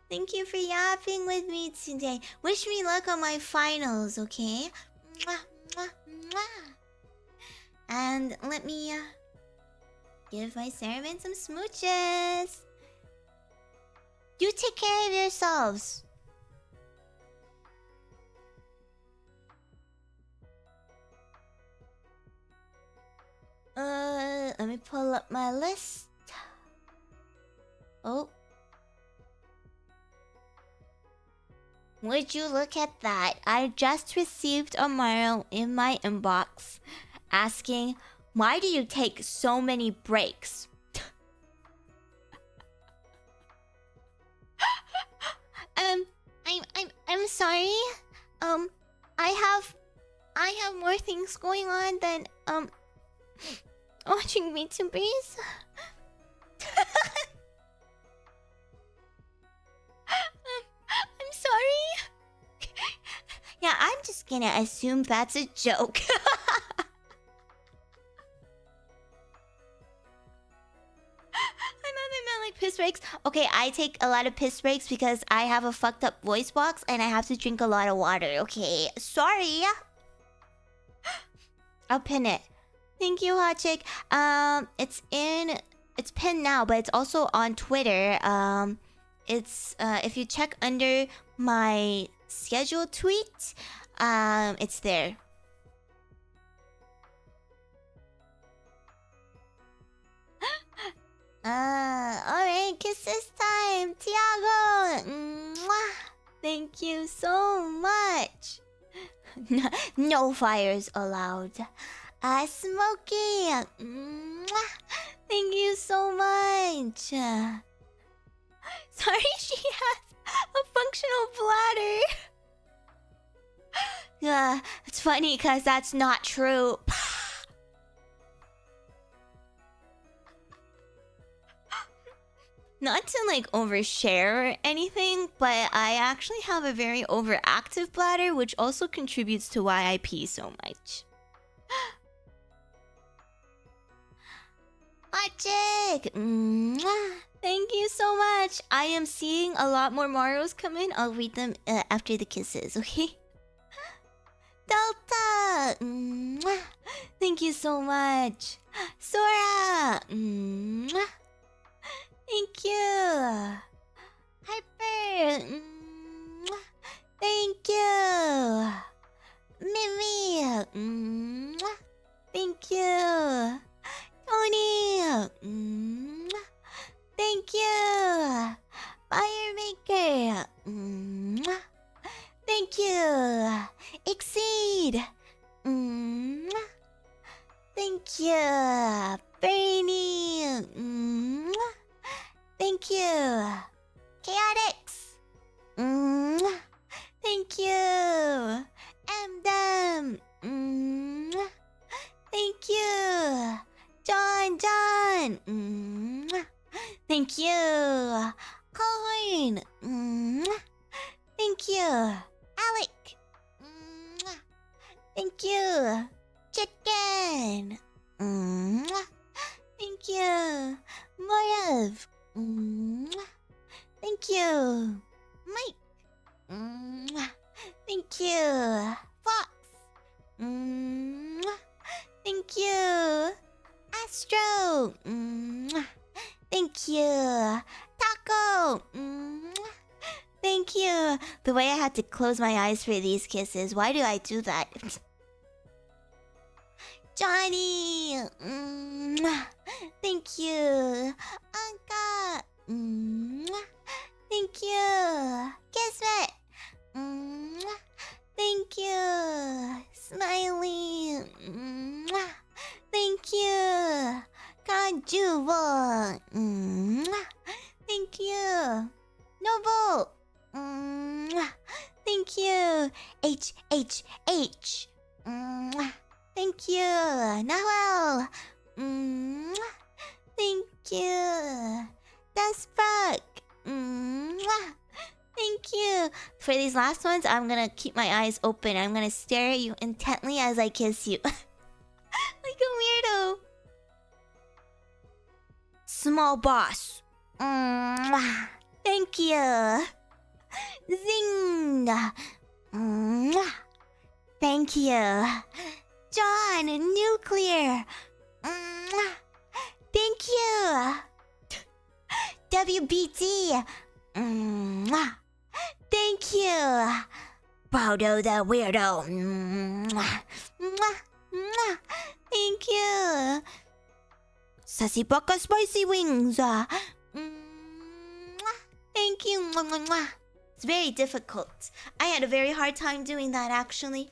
Thank you for yapping with me today. Wish me luck on my finals, okay? Mwah, mwah, mwah. And let me give my Ceravants some smooches. You take care of yourselves. Let me pull up my list. Oh. Would you look at that? I just received a Mario in my inbox asking, why do you take so many breaks? I'm sorry. I have more things going on than watching VTubers. I'm sorry. Yeah, I'm just gonna assume that's a joke. I thought they meant like piss breaks. Okay, I take a lot of piss breaks because I have a fucked up voice box and I have to drink a lot of water. Okay, sorry. I'll pin it. Thank you, Hot Chick. It's pinned now, but it's also on Twitter. It's if you check under my scheduled tweet, it's there. Alright, kisses time, Thiago. Mwah. Thank you so much. No fires allowed. Smoky. Thank you so much. Sorry, she has a functional bladder. It's funny because that's not true. Not to like overshare or anything, but I actually have a very overactive bladder, which also contributes to why I pee so much. Hotchick! Thank you so much. I am seeing a lot more Marios come in. I'll read them after the kisses, okay? Delta! Thank you so much. Sora! Thank you. Harper. Thank you. Mimy. Thank you. Tony. Thank you. Firemaker. Thank you. Exceed. Thank you. Bernie. Thank you. Chaotix. Thank you. mdem. Thank you. JonJonH. Thank you. Halhorn. Thank you. Alec. Thank you. Chicken. Thank you. Morev. Thank you. Mike. Thank you. Fox. Thank you. Astro. Thank you. Taco. Thank you. The way I had to close my eyes for these kisses. Why do I do that? Johnny. Thank you. Anka. Thank you. Kismet. Thank you. Smiley. Thank you. Kanjuvo. Thank you. Noble. Thank you. H. Thank you. Noel. Thank you. Dasbrook. Thank you. For these last ones, I'm gonna keep my eyes open. I'm gonna stare at you intently as I kiss you. Like a weirdo. Small boss. Thank you. Zing. Thank you. John, nuclear. Thank you. WBT. Thank you. Bodo the weirdo. Thank you. Sassy Baka spicy wings. Thank you. It's very difficult. I had a very hard time doing that actually.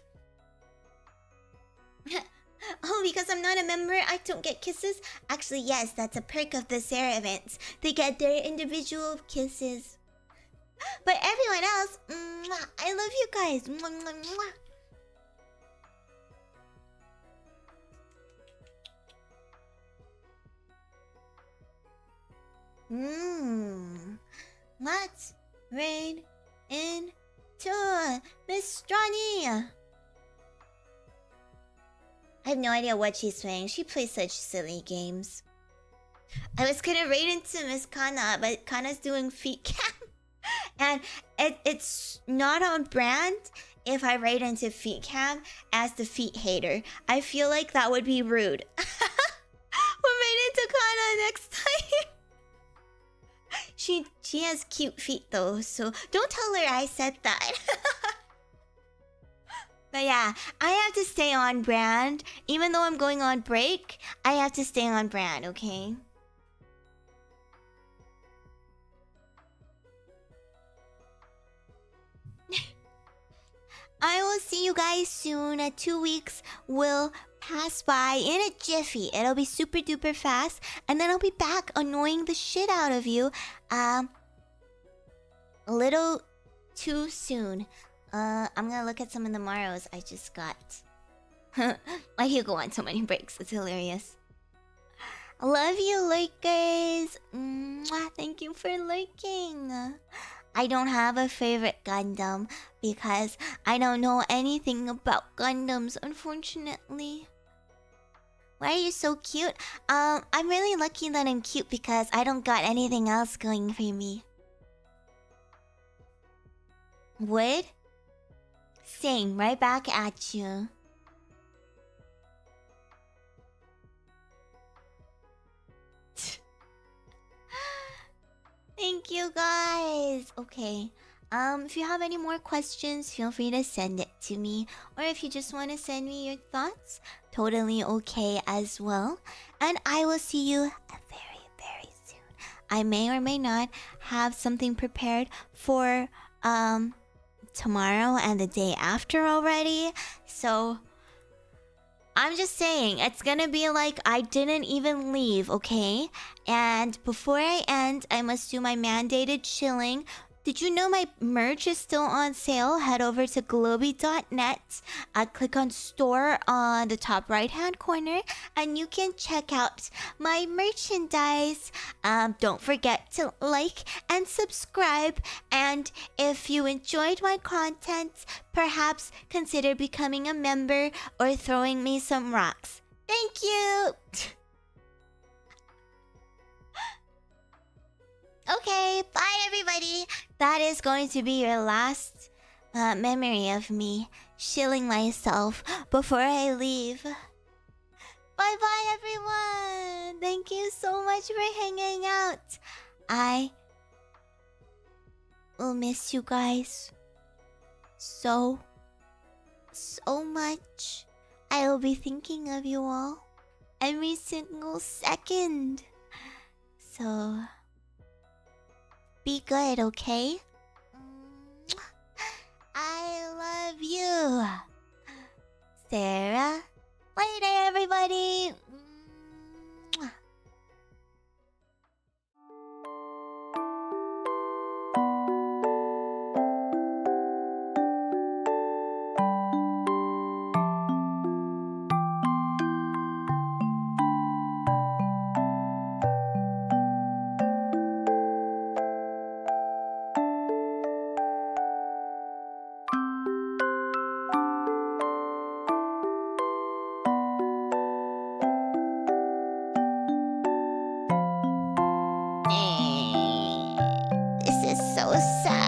Oh, because I'm not a member, I don't get kisses? Actually, yes, that's a perk of the Ceravants. They get their individual kisses. But everyone else, I love you guys. Let's raid into Miss Johnny. I have no idea what she's playing. She plays such silly games. I was gonna raid into Miss Kana, but Kana's doing feet cam. And it's not on brand if I raid into feet cam as the feet hater. I feel like that would be rude. We'll raid into Kana next time. She has cute feet though, so don't tell her I said that. But yeah, I have to stay on brand. Even though I'm going on break, I have to stay on brand, okay? see you guys soon. 2 weeks will pass by in a jiffy. It'll be super duper fast, and then I'll be back annoying the shit out of you. A little too soon. I'm gonna look at some of the Maros I just got. Why do you go on so many breaks? It's hilarious. I love you, lurkers. Mwah, thank you for lurking. I don't have a favorite Gundam because I don't know anything about Gundams, unfortunately. Why are you so cute? I'm really lucky that I'm cute because I don't got anything else going for me. Would? Same, right back at you. Thank you guys. Okay. If you have any more questions, feel free to send it to me. Or if you just want to send me your thoughts, totally okay as well. And I will see you very, very soon. I may or may not have something prepared for tomorrow and the day after already. So I'm just saying, it's gonna be like I didn't even leave, okay? And before I end, I must do my mandated chilling. Did you know my merch is still on sale? Head over to globie.net. Click on store on the top right hand corner and you can check out my merchandise. Don't forget to like and subscribe. And if you enjoyed my content, perhaps consider becoming a member or throwing me some rocks. Thank you! Okay, bye everybody. That is going to be your last memory of me shilling myself before I leave. Bye bye everyone. Thank you so much for hanging out. I will miss you guys so much. I will be thinking of you all every single second. So be good, okay? I love you. Sarah. Later, everybody. This is so sad.